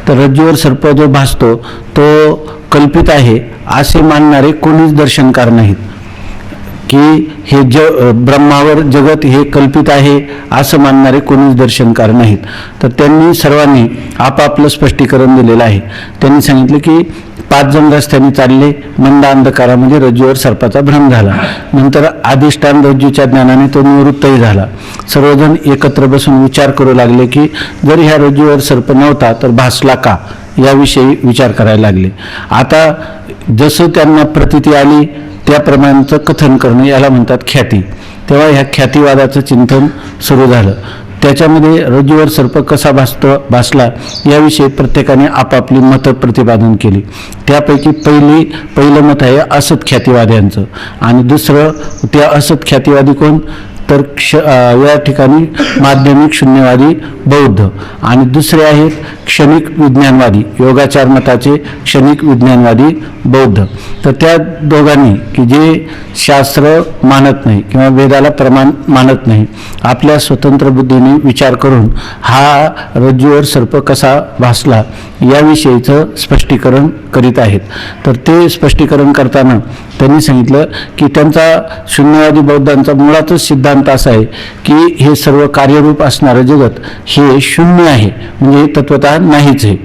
तर रज्जूवर सर्प जो भासतो तो कल्पित आहे असे मानणारे कोणीच दर्शनकार नाहीत, की हे ब्रह्मावर जगत हे कल्पित आहे असं मानणारे कोणीच दर्शनकार नाहीत. तर त्यांनी सर्वांनी आपापलं स्पष्टीकरण दिलेलं आहे. त्यांनी सांगितलं की 5 जण रस्त्याने चालले, मंद अंधकारामध्ये रज्जूवर सर्पाचा भ्रम झाला. नंतर अधिष्ठान रज्जूच्या ज्ञानाने तो निवृत्तही झाला. सर्वजण एकत्र बसून विचार करू लागले की जर ह्या रज्जूवर सर्प नव्हता तर भासला का, याविषयी विचार करायला लागले. आता जसं त्यांना प्रतीती आली त्याप्रमाणेचं कथन करणे याला म्हणतात ख्याती. तेव्हा ह्या ख्यातिवादाचं चिंतन सुरू झालं. त्याच्यामध्ये रज्जूवर सर्प कसा भासला याविषयी प्रत्येकाने आपापली मतं प्रतिपादन केली. त्यापैकी पहिलं मत आहे असत ख्यातिवाद्यांचं, आणि दुसरं त्या असत ख्यातिवादी कोण तर या ठिकाणी माध्यमिक शून्यवादी बौद्ध, आणि दुसरे आहेत क्षणिक विज्ञानवादी, योगाचार मताचे क्षणिक विज्ञानवादी बौद्ध. तर त्या दोघांनी की जे शास्त्र मानत नाही किंवा वेदाला प्रमाण मानत नाही, आपल्या स्वतंत्र बुद्धीने विचार करून हा रज्जूवर सर्प कसा भासला याविषयीचं स्पष्टीकरण करीत आहेत. तर ते स्पष्टीकरण करताना त्यांनी सांगितलं की त्यांचा शून्यवादी बौद्धांचा मुळातच सिद्धांत असा आहे की हे सर्व कार्यरूप असणारं जगत हे शून्य आहे, म्हणजे तत्वतः नाहीच आहे.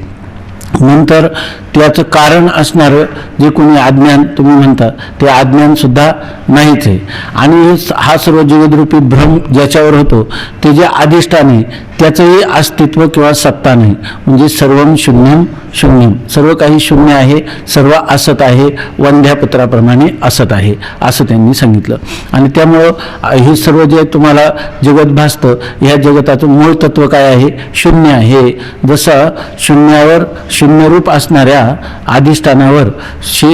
नंतर त्याचं कारण असणारं जे कोणी अज्ञान तुम्ही म्हणता ते अज्ञान सुद्धा नाहीच आहे, आणि हा सर्व जगदरूपी भ्रम ज्याच्यावर होतो ते जे अधिष्ठान आहे त्याचंही अस्तित्व किंवा सत्ता नाही, म्हणजे सर्वम शून्यम शून्यम, सर्व काही शून्य आहे, सर्व असत आहे, वंध्यापत्राप्रमाणे असत आहे असं त्यांनी सांगितलं. आणि त्यामुळं हे सर्व जे तुम्हाला जगत भासतं ह्या जगताचं मूळ तत्व काय आहे, शून्य आहे. जसं शून्यावर शून्यरूप असणाऱ्या अधिष्ठानावर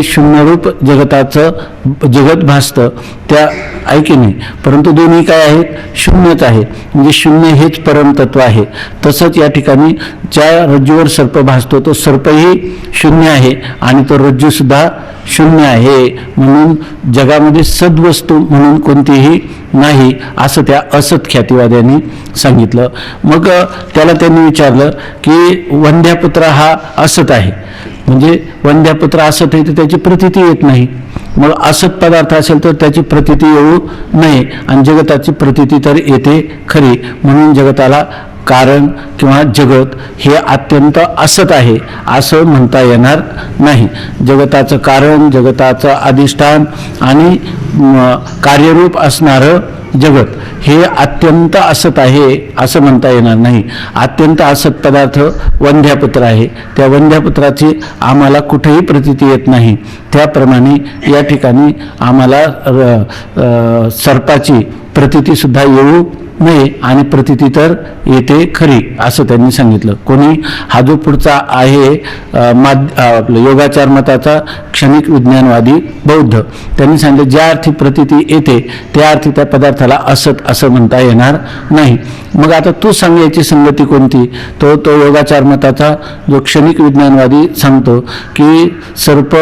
शून्यरूप जगत भासतं त्या ऐकीने, परंतु दोन्ही काय आहेत, शून्यच आहे, म्हणजे शून्य हेच परमतत्व आहे. तसंच या ठिकाणी ज्या रज्जूवर सर्प भासतो तो सर्पही शून्य आहे आणि तो रज्जू सुद्धा शून्य आहे. म्हणून जगामध्ये सद्वस्तू म्हणून कोणतीही नाही असं त्या असत ख्यातिवाद्यांनी सांगितलं. मग त्याला त्यांनी विचारलं की वंध्यापुत्र हा असत आहे, म्हणजे वंध्यापुत्र असत आहे तर त्याची प्रतीती येत नाही, मग असत पदार्थ असेल तर त्याची प्रतीती येऊ नये, आणि जगताची प्रतीती तर येते खरी. म्हणून जगताला कारण किंवा जगत हे अत्यंत असत आहे असं म्हणता येणार नाही. जगताचं कारण, जगताचं अधिष्ठान आणि कार्यरूप असणारं जगत हे अत्यंत असत आहे असं म्हणता येणार नाही. अत्यंत असत पदार्थ वंध्यापुत्र आहे, त्या वंध्यापुत्राची आम्हाला कुठेही प्रतीती येत नाही. त्याप्रमाणे या ठिकाणी आम्हाला सर्पाची प्रतीती सुद्धा येऊ नये, आणि प्रतीती तर येते खरी असं त्यांनी सांगितलं. कोणी हा जो पुढचा आहे योगाचार मताचा क्षणिक विज्ञानवादी बौद्ध, त्यांनी सांगितलं ज्या अर्थी प्रतीती येते त्या अर्थी त्या पदार्थाला असत असं म्हणता येणार नाही. मग आता तू सांगायची संगती कोणती, तो योगाचार मताचा जो क्षणिक विज्ञानवादी सांगतो की सर्प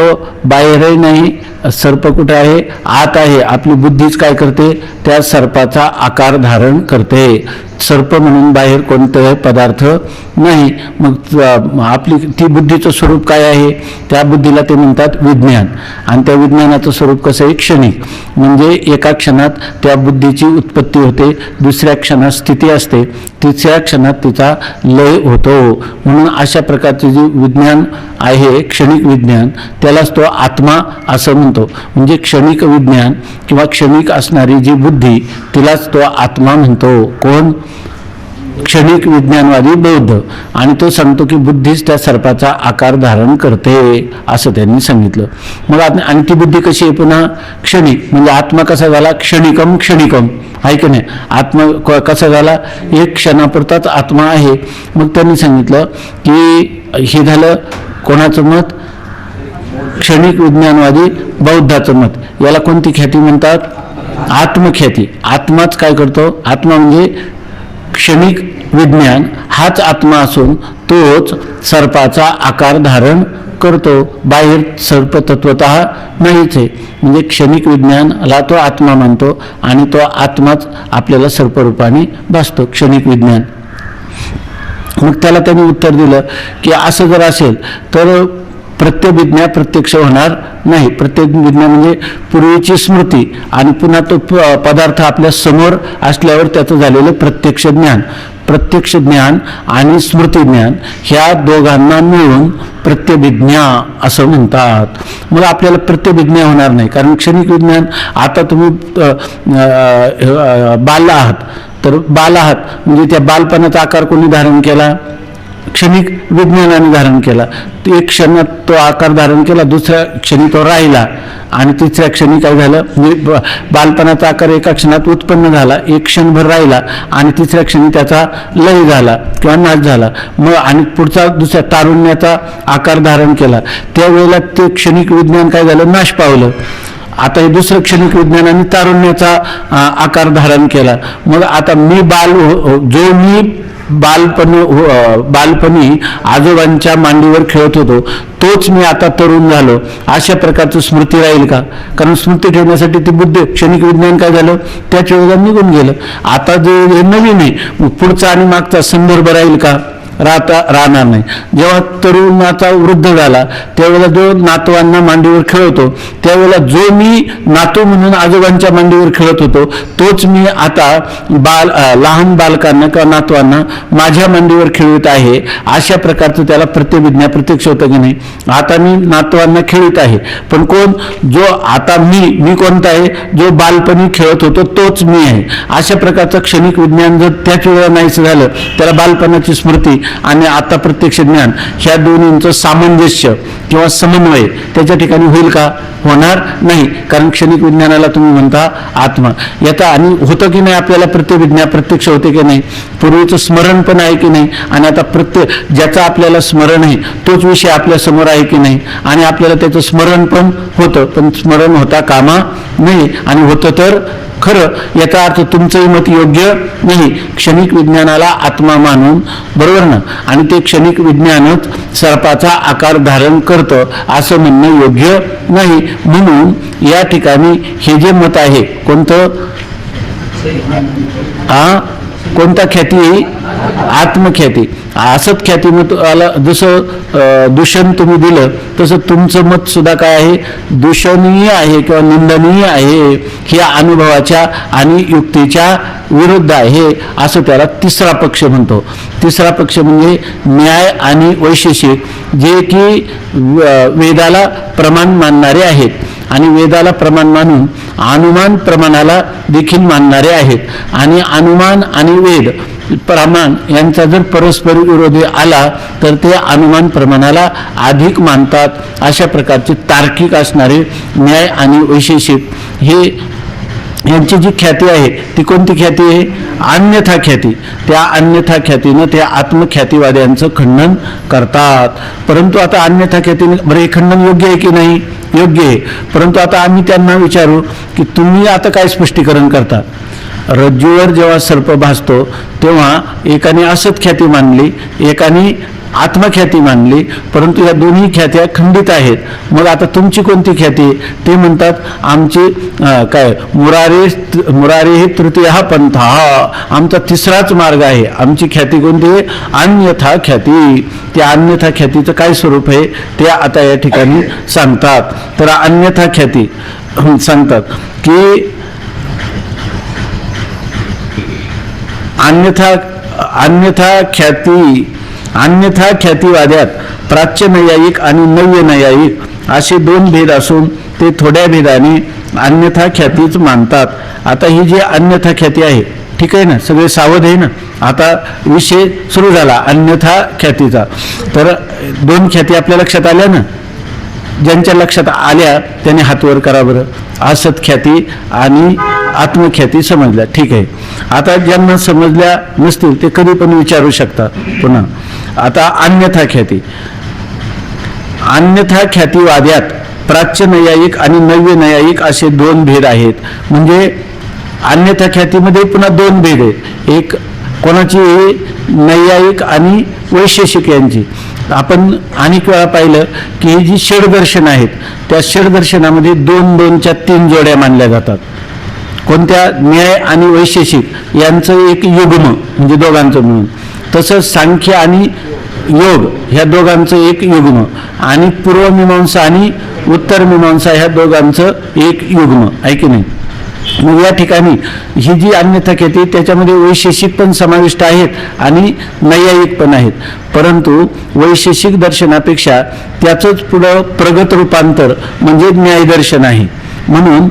बाहेरही नाही, सर्प कुठे आहे, आत आहे, आपली बुद्धीच काय करते, त्या सर्पाचा आकार धारण करते. सर्प म्हणून बाहेर कोणताही पदार्थ नाही. मग आपली ती बुद्धीचं स्वरूप काय आहे, त्या बुद्धीला ते म्हणतात विज्ञान, आणि त्या विज्ञानाचं स्वरूप कसं आहे, क्षणिक, म्हणजे एका क्षणात त्या बुद्धीची उत्पत्ती होते, दुसऱ्या क्षणात स्थिती असते, तिसऱ्या क्षणात तिचा लय होतो. म्हणून अशा प्रकारचे जे विज्ञान आहे क्षणिक विज्ञान त्यालाच तो आत्मा असं म्हणतो. म्हणजे क्षणिक विज्ञान किंवा क्षणिक असणारी जी बुद्धी तिलाच तो आत्मा म्हणतो. कोण, क्षणिक विज्ञानवादी बौद्ध. आणि तो सांगतो की बुद्धीच त्या सर्पाचा आकार धारण करते असं त्यांनी सांगितलं. मग आणि ती बुद्धी कशी आहे, पुन्हा क्षणिक, म्हणजे आत्मा कसा झाला, क्षणिकम क्षणिकम आहे की नाही, आत्मा कसा झाला, एक क्षणापुरताच आत्मा आहे. मग त्यांनी सांगितलं की हे झालं कोणाचं मत, क्षणिक विज्ञानवादी बौद्धाचं मत. याला कोणती ख्याती म्हणतात, आत्मख्याती. आत्माच काय करतो, आत्मा म्हणजे क्षणिक विज्ञान हाच आत्मा असून तोच सर्पाचा आकार धारण करतो. बाहेर सर्प तत्वतः नाहीच आहे, म्हणजे क्षणिक विज्ञानाला तो आत्मा मानतो आणि तो आत्माच आपल्याला सर्परूपाने भासतो, क्षणिक विज्ञान. मग त्याला त्यांनी उत्तर दिलं की असं जर असेल तर प्रत्यभिज्ञा प्रत्यक्ष होणार नाही. प्रत्यभिज्ञा म्हणजे पूर्वीची स्मृती आणि पुन्हा तो पदार्थ आपल्या समोर असल्यावर त्याचं झालेलं प्रत्यक्ष ज्ञान. प्रत्यक्ष ज्ञान आणि स्मृती ज्ञान ह्या दोघांना मिळून प्रत्यभिज्ञा असं म्हणतात. मग आपल्याला प्रत्यभिज्ञा होणार नाही, कारण क्षणिक विज्ञान, आता तुम्ही बाल आहात तर बाल आहात म्हणजे त्या बालपणाचा आकार कोणी धारण केला? क्षणिक विज्ञानाने धारण केला. एक क्षणात तो आकार धारण केला, दुसऱ्या क्षणी तो राहिला आणि तिसऱ्या क्षणी काय झालं, म्हणजे बालपणाचा आकार एका क्षणात उत्पन्न झाला, एक क्षणभर राहिला आणि तिसऱ्या क्षणी त्याचा लय झाला किंवा नाश झाला. मग आणि पुढचा दुसऱ्या तारुण्याचा आकार धारण केला, त्यावेळेला ते क्षणिक विज्ञान काय झालं, नाश पावलं. आता हे दुसरं क्षणिक विज्ञानाने तारुण्याचा आकार धारण केला. मग आता मी जो मी बालपणी आजोबांच्या मांडीवर खेळत होतो तोच मी आता तरुण झालो, अशा प्रकारचं स्मृती राहील का? कारण स्मृती ठेवण्यासाठी ती बुद्धी, क्षणिक विज्ञान काय झालं, त्याच वेळेला निघून गेलं. आता जे नवीन आहे, पुढचा आणि मागचा संदर्भ राहील का? राहणार नाही. जेव्हा तरुणाचा वृद्ध झाला त्यावेळेला जो नातवांना मांडीवर खेळतो, त्यावेळेला जो मी नातू म्हणून आजोबांच्या मांडीवर खेळत होतो तोच मी आता लहान बालकांना किंवा नातवांना माझ्या मांडीवर खेळवित आहे. अशा प्रकारचं त्याला प्रत्यभिज्ञा प्रत्यक्ष होतं की नाही. आता मी नातवांना खेळीत आहे, पण कोण? जो आता मी कोणता आहे? जो बालपणी खेळत होतो तोच मी आहे. अशा प्रकारचं क्षणिक विज्ञान जर त्याच वेळेला नाहीचं झालं, त्याला बालपणाची स्मृती आणि आता प्रत्यक्ष ज्ञान ह्या दोन्हींचं सामंजस्य किंवा समन्वय त्याच्या ठिकाणी होईल का? होणार नाही. कारण क्षणिक विज्ञानाला तुम्ही म्हणता आत्मा. याचा आणि होतं की नाही, आपल्याला प्रत्यभिज्ञा प्रत्यक्ष होते की नाही, पूर्वीचं स्मरण पण आहे की नाही, आणि आता ज्याचं आपल्याला स्मरण आहे तोच विषय आपल्या समोर आहे की नाही, आणि आपल्याला त्याचं स्मरण पण होतं, पण स्मरण होता कामा नाही, आणि होतं तर खरं. याचा अर्थ तुमचंही मत योग्य नाही. क्षणिक विज्ञानाला आत्मा मानून, बरोबर ना, आणि ते क्षणिक विज्ञानच सर्पाचा आकार धारण करतं असं म्हणणं योग्य नाही. म्हणून या ठिकाणी हे जे मत आहे, कोणतं? कोणता ख्याती? आत्मख्याती. असत ख्याती मत आला. जसं दूषण तुम्ही दिलं तसं तुमचं मत सुद्धा काय आहे? दूषणीय आहे किंवा निंदनीय आहे. हे अनुभवाच्या आणि युक्तीच्या विरुद्ध आहे असं त्याला तिसरा पक्ष म्हणतो. तिसरा पक्ष म्हणजे न्याय आणि वैशेषिक, जे की वेदाला प्रमाण मानणारे आहेत आणि वेदाला प्रमाण मानून अनुमान प्रमाणाला देखील मानणारे आहेत. आणि अनुमान आणि वेद प्रमाण यांचा जर परस्पर विरोधी आला तर ते अनुमान प्रमाणाला अधिक मानतात. अशा प्रकारचे तार्किक असणारे न्याय आणि वैशेषिक हे यांची जी ख्याती आहे ती कोणती ख्याती आहे? अन्यथा ख्याती. त्या अन्यथा ख्यातीनं त्या आत्मख्यातीवाद्यांचं खंडन करतात. परंतु आता अन्यथा ख्यातीने, बरं हे खंडन योग्य आहे की नाही? योग्य आहे. परंतु आता आम्ही त्यांना विचारू की तुम्ही आता काय स्पष्टीकरण करता? रज्जूवर जेव्हा सर्प भासतो तेव्हा एकाने असत ख्याती मानली, एकाने आत्मख्याती मानली, परंतु या दोन्ही ख्यात्या खंडित आहेत. मग आता तुमची कोणती ख्याती? ते म्हणतात आमची काय मुरारी हे तृतीय पंथा, आमचा तिसराच मार्ग आहे. आमची ख्याती कोणती आहे? अन्यथा ख्याती. त्या अन्यथा ख्यातीचं काय स्वरूप आहे ते आता या ठिकाणी सांगतात. तर अन्यथा ख्याती सांगतात की अन्यथा ख्यातीवाद्यात प्राच्य नैयायिक आणि नव्य नैयायिक असे दोन भेद असून ते थोड्या भेदाने अन्यथा ख्यातीच मानतात. आता ही जी अन्यथा ख्याती आहे, ठीक आहे ना, सगळे सावध आहे ना. आता विषय सुरू झाला अन्यथा ख्यातीचा. तर दोन ख्याती आपल्या लक्षात आल्या ना? ज्यांच्या लक्षात आल्या त्याने हात वर करा बरं. असत ख्याती आणि आत्मख्याती समजल्या, ठीक आहे. आता ज्यांना समजल्या नसतील ते कधी पण विचारू शकतात पुन्हा. आता अन्यथा ख्याती. अन्यथा ख्यातीवाद्यात प्राच्य नैयायिक आणि नव्य नैयायिक असे दोन भेद आहेत. म्हणजे अन्यथा ख्यातीमध्ये पुन्हा दोन भेद आहेत. एक कोणाची? नैयायिक आणि वैशेषिक यांची. आपण अनेक वेळा पाहिलं की ही जी षडदर्शन आहेत त्या षडदर्शनामध्ये 2-2च्या 3 जोड्या मानल्या जातात. कोणत्या? न्याय आणि वैशेषिक यांचं एक युग्म म्हणजे दोघांचं मिळून. तसंच सांख्य आणि योग ह्या दोघांचं एक युग्म, आणि पूर्वमीमांसा आणि उत्तर मीमांसा ह्या दोघांचं एक युग्म आहे की नाही. मग या ठिकाणी ही जी अन्यथा ख्याती त्याच्यामध्ये वैशेषिक पण समाविष्ट आहेत आणि नैयायिक पण आहेत, परंतु वैशेषिक दर्शनापेक्षा त्याचंच पुढं प्रगत रूपांतर म्हणजे न्यायदर्शन आहे. म्हणून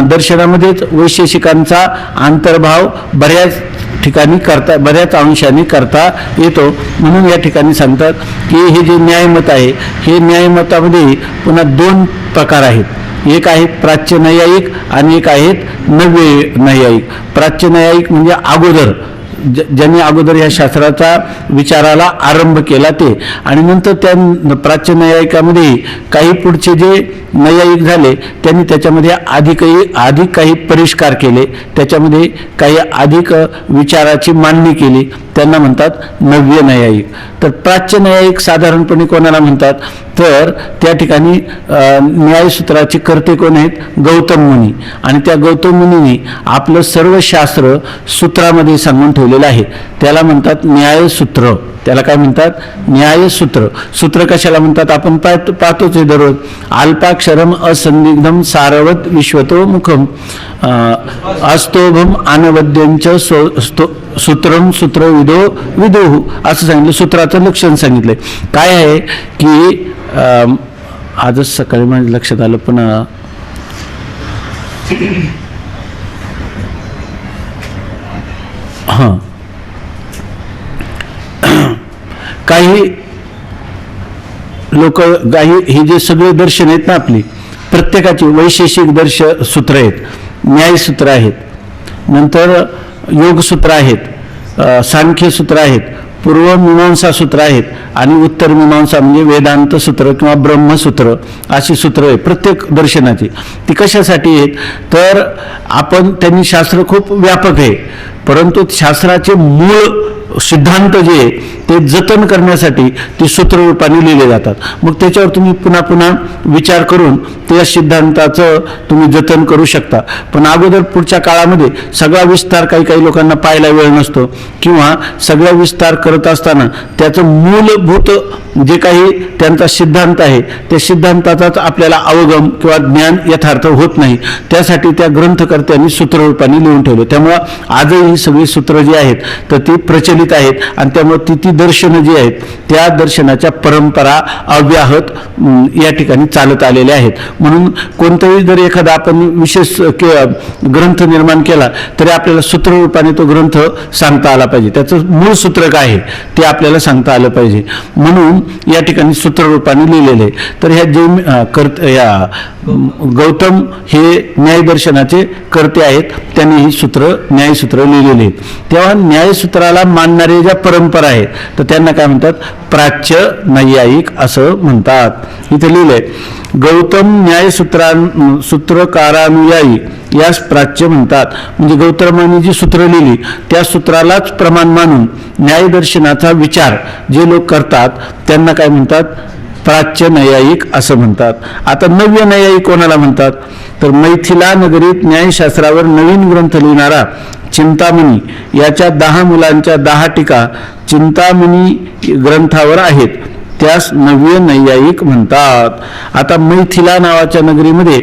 दर्शनामध्येच वैशेषिकांचा अंतर्भाव बऱ्याच अंशाने करता येतो. म्हणून या ठिकाणी सांगतात की हे जे न्यायमत आहे, हे न्यायमतामध्ये पुन्हा दोन प्रकार आहेत. एक आहेत प्राच्य नैयायिक आणि एक आहेत नव्य नैयायिक. प्राच्य नैयायिक म्हणजे अगोदर ज्यांनी अगोदर या शास्त्राचा विचाराला आरंभ केला ते, आणि नंतर त्या प्राच्य नैयायिकामध्ये काही पुढचे जे नैयायिक झाले त्यांनी त्याच्यामध्ये अधिक काही परिष्कार केले, त्याच्यामध्ये काही अधिक विचाराची मांडणी केली, त्यांना म्हणतात नव्य नैयायिक. तर प्राच्य नैयायिक साधारणपणे कोणाला म्हणतात, तर त्या ठिकाणी न्यायसूत्राचे कर्ते कोण आहेत, गौतम मुनी. आणि त्या गौतम मुनींनी आपलं सर्व शास्त्र सूत्रामध्ये सांगून ठेवलेलं आहे, त्याला म्हणतात न्यायसूत्र. त्याला काय म्हणतात, न्यायसूत्र. सूत्र कशाला म्हणतात आपण पाहतोच आहे दररोज. अल्पाक्षरम असंदिग्धम सारवत विश्वतो मुखम अस्तोभम अनवद्यंच सूत्रम सूत्रविदो विदुः असं सांगितलं. सूत्राचं लक्षण सांगितलंय. काय आहे की आजच सकाळी माझ्या लक्षात आलं, पण हां काही लोक हे जे सगळे दर्शन आहेत ना आपली, प्रत्येकाची वैशेषिक सूत्र आहेत, न्यायसूत्र आहेत, नंतर योगसूत्र आहेत, सांख्यसूत्र आहेत, पूर्वमीमांसा सूत्र आहेत आणि उत्तर मीमांसा म्हणजे वेदांत सूत्र किंवा ब्रह्मसूत्र अशी सूत्र आहे प्रत्येक दर्शनाची. ती कशासाठी आहेत, तर त्यांनी शास्त्र खूप व्यापक आहे, परंतु शास्त्राचे मूळ सिद्धांत जे आहे ते जतन करण्यासाठी ते सूत्ररूपाने लिहिले जातात. मग त्याच्यावर तुम्ही पुन्हा पुन्हा विचार करून त्या सिद्धांताचं तुम्ही जतन करू शकता. पण अगोदर पुढच्या काळामध्ये सगळा विस्तार काही लोकांना पाहायला वेळ नसतो, किंवा सगळा विस्तार करत असताना त्याचं मूलभूत जे काही त्यांचा सिद्धांत आहे त्या सिद्धांताचाच आपल्याला अवगम किंवा ज्ञान यथार्थ होत नाही. त्यासाठी त्या ग्रंथकर्त्यांनी सूत्ररूपाने लिहून ठेवलं. त्यामुळं आजही ही सगळी सूत्र जी आहेत तर ती प्रचलित आहेत, आणि त्यामुळे ती दर्शनं जी आहेत त्या दर्शनाच्या परंपरा अव्याहत या ठिकाणी चालत आलेल्या आहेत. म्हणून कोणताही जर एखादा आपण विशेष ग्रंथ निर्माण केला तरी आपल्याला सूत्ररूपाने तो ग्रंथ सांगता आला पाहिजे, त्याचं मूळ सूत्र काय आहे ते आपल्याला सांगता आलं पाहिजे. म्हणून या ठिकाणी सूत्ररूपाने लिहिलेले. तर ह्या गौतम हे न्यायदर्शनाचे कर्ते आहेत, त्यांनी ही न्यायसूत्र लिहिलेली आहेत. तेव्हा न्यायसूत्राला मानणारे ज्या परंपरा आहेत तर त्यांना काय म्हणतात, प्राच्य नैयायिक असं म्हणतात. इथे लिहिलंय गौतम सूत्रकारानुयायी यास प्राच्य म्हणतात. म्हणजे गौतमांनी जी सूत्र लिहिली त्या सूत्रालाच प्रमाण मानून न्यायदर्शनाचा विचार जे लोक करतात त्यांना काय म्हणतात, प्राच्य नैयायिक असं म्हणतात. आता नव्य नैयायिक कोणाला म्हणतात, तर मैथिला नगरीत न्यायशास्त्रावर नवीन ग्रंथ लिहिणारा चिंतामणी याच्या 10 मुलांच्या 10 टीका चिंतामणी ग्रंथावर आहेत, त्यास नव्य नैयायिक म्हणतात. आता मैथिला नावाच्या नगरीमध्ये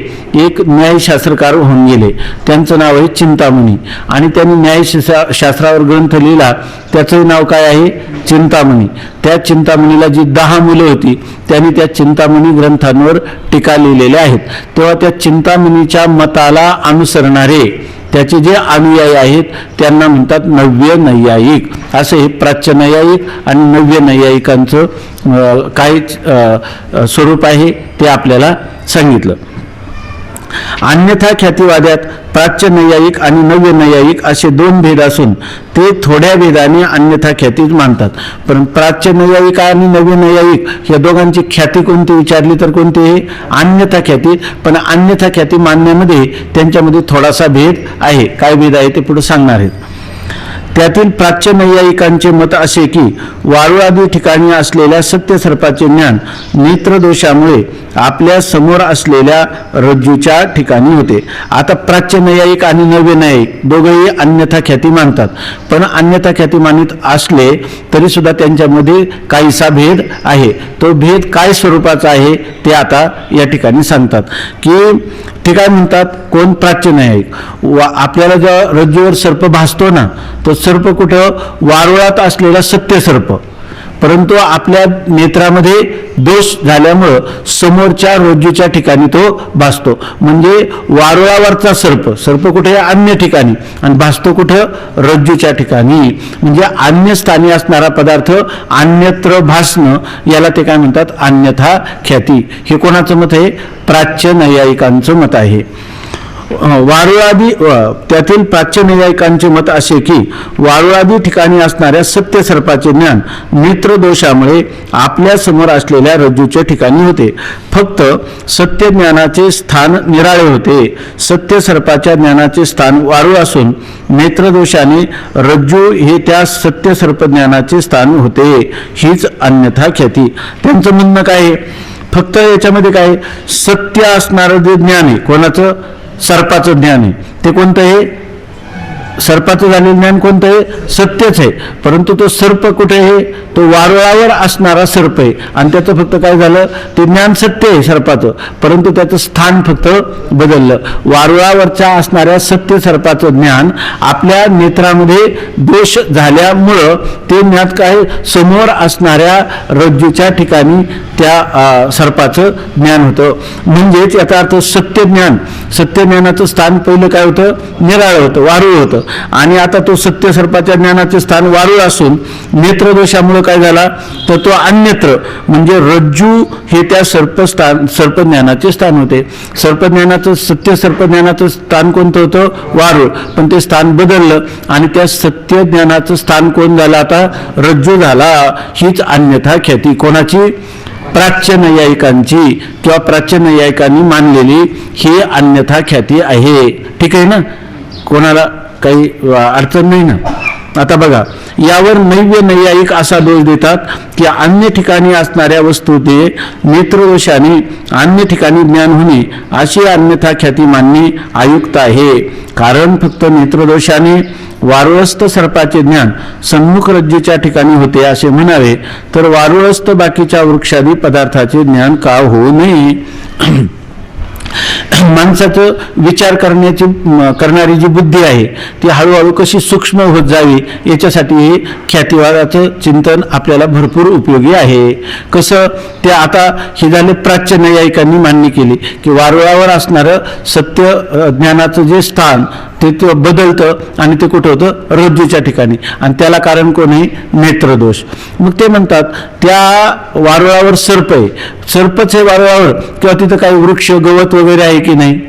एक न्यायशास्त्रकार होऊन गेले, त्यांचं नाव आहे चिंतामणी, आणि त्यांनी न्यायशास्त्रावर ग्रंथ लिहिला, त्याचं नाव काय आहे, चिंतामणी. त्या चिंतामणीला जी 10 मुलं होती त्यांनी त्या चिंतामणी ग्रंथांवर टीका लिहिलेल्या आहेत. तेव्हा त्या चिंतामणीच्या मताला अनुसरणारे त्याचे जे अनुयायी आहेत त्यांना म्हणतात नव्य नैयायिक. असं हे प्राच्य नैयायिक आणि नव्य नैयायिकांचं काय स्वरूप आहे ते आपल्याला सांगितलं. अन्यथा ख्यातिवाद्यात प्राच्य नैयायिक आणि नव्य नैयायिक असे 2 भेद असून ते थोड्या भेदाने अन्यथा ख्यातीच मानतात. पण प्राच्य नैयायिक आणि नव्य नैयायिक या दोघांची ख्याती कोणती विचारली तर कोणती आहे, अन्यथा ख्याती. पण अन्यथा ख्याती मानण्यामध्ये त्यांच्यामध्ये थोडासा भेद आहे. काय भेद आहे ते पुढे सांगणार आहेत. त्यातील प्राच्य नैयायिकांचे मत असे की वारुळादी ठिकाणी असलेल्या सत्य सर्पाचे ज्ञान नेत्रदोषामुळे आपल्या समोर असलेल्या रज्जूच्या ठिकाणी होते. आता प्राच्य नैयायिक आणि नव्य नैयायिक दोघेही अन्यथा ख्याती मानतात, पण अन्यथा ख्याती मानित असले तरी सुद्धा त्यांच्यामध्ये काहीसा भेद आहे. तो भेद काय स्वरूपाचा आहे ते आता या ठिकाणी सांगतात की ते काय म्हणतात. कोण प्राच्य नैयायिक आपल्याला जेव्हा रज्जूवर सर्प भासतो ना, तो सर्प कुठं वारुळात असलेला सत्य सर्प, परंतु आपल्या नेत्रामध्ये दोष झाल्यामुळं समोरच्या रज्जूच्या ठिकाणी तो भासतो. म्हणजे वारुळावरचा सर्प कुठे अन्य ठिकाणी आणि भासतो कुठं रज्जूच्या ठिकाणी. म्हणजे अन्य स्थानी असणारा पदार्थ अन्यत्र भासणं याला ते काय म्हणतात, अन्यथा ख्याती. हे कोणाचं मत आहे? प्राच्य नैयायिकांचं मत आहे. वारुळादी त्यातील प्राच्य नैयायिकांचे मत असे की वारुळादी ठिकाणी असणाऱ्या सत्य सर्पाचे ज्ञान नेत्रदोषामुळे आपल्या समोर असलेल्या रज्जूच्या ठिकाणी होते. फक्त सत्य ज्ञानाचे स्थान निराळे होते. सत्य सर्पाच्या ज्ञानाचे स्थान वारुळ असून नेत्रदोषाने रज्जू हे त्या सत्य सर्प ज्ञानाचे स्थान होते. हीच अन्यथा ख्याती. त्यांचं म्हणणं काय आहे? फक्त याच्यामध्ये काय सत्य असणारं जे ज्ञान आहे, कोणाचं? सर्पाचं ज्ञान आहे. ते कोणतं आहे? सर्पाचं झालेलं ज्ञान कोणतं आहे? सत्यच आहे. परंतु तो सर्प कुठे आहे? तो वारुळावर असणारा सर्प आहे आणि त्याचं फक्त काय झालं, ते ज्ञान सत्य आहे सर्पाचं, परंतु त्याचं स्थान फक्त बदललं. वारुळावरच्या असणाऱ्या सत्य सर्पाचं ज्ञान आपल्या नेत्रामध्ये दोष झाल्यामुळं ते ज्ञान काय समोर असणाऱ्या रज्जूच्या ठिकाणी त्या सर्पाचं ज्ञान होतं. म्हणजेच याचा अर्थ सत्य ज्ञानाचं स्थान पहिलं काय होतं? निराळं होतं, वारुळ होतं. आणि आता तो सत्य सर्पाच्या ज्ञानाचे स्थान वारुळ असून नेत्रदोषामुळे काय झाला, तर तो अन्यत्र म्हणजे रज्जू हे त्या सर्पज्ञानाचे स्थान होते. सत्य सर्पज्ञानाचं स्थान कोणतं होतं? वारुळ. पण ते स्थान बदललं आणि त्या सत्य ज्ञानाचं स्थान कोण झालं? आता रज्जू झाला. हीच अन्यथा ख्याती. कोणाची? प्राच्य नैयायिकांची किंवा प्राच्य नैयायिकांनी मानलेली ही अन्यथा ख्याती आहे. ठीक आहे ना? कोणाला काही अडचण नाही ना? आता बघा, यावर नव्य नैयायिक असा दोष देतात की अन्य ठिकाणी असणाऱ्या वस्तूचे नेत्रदोषाने अन्य ठिकाणी ज्ञान होणे अशी अन्यथा ख्याती मानणे अयुक्त आहे. कारण फक्त नेत्रदोषाने वारुळस्थ सर्पाचे ज्ञान सन्मुख रज्जूच्या ठिकाणी होते असे म्हणावे, तर वारुळस्थ बाकीच्या वृक्षादी पदार्थाचे ज्ञान का होऊ नये? माणसाचं विचार करणारी जी बुद्धी आहे ती हळूहळू कशी सूक्ष्म होत जावी याच्यासाठी हे ख्यातिवादाचं चिंतन आपल्याला भरपूर उपयोगी आहे. कसं? ते आता हे झाले प्राच्य नैयायिकांनी मान्य केली की वारुळावर असणारं सत्य ज्ञानाचं जे स्थान ते बदलतं आणि ते कुठं होतं? रज्जूच्या ठिकाणी. आणि त्याला कारण कोण आहे? नेत्रदोष. मग ते म्हणतात त्या वारुळावर सर्प आहे, सर्पच आहे वारुळावर, किंवा तिथं काही वृक्ष गवत वगैरे आहे की नाही?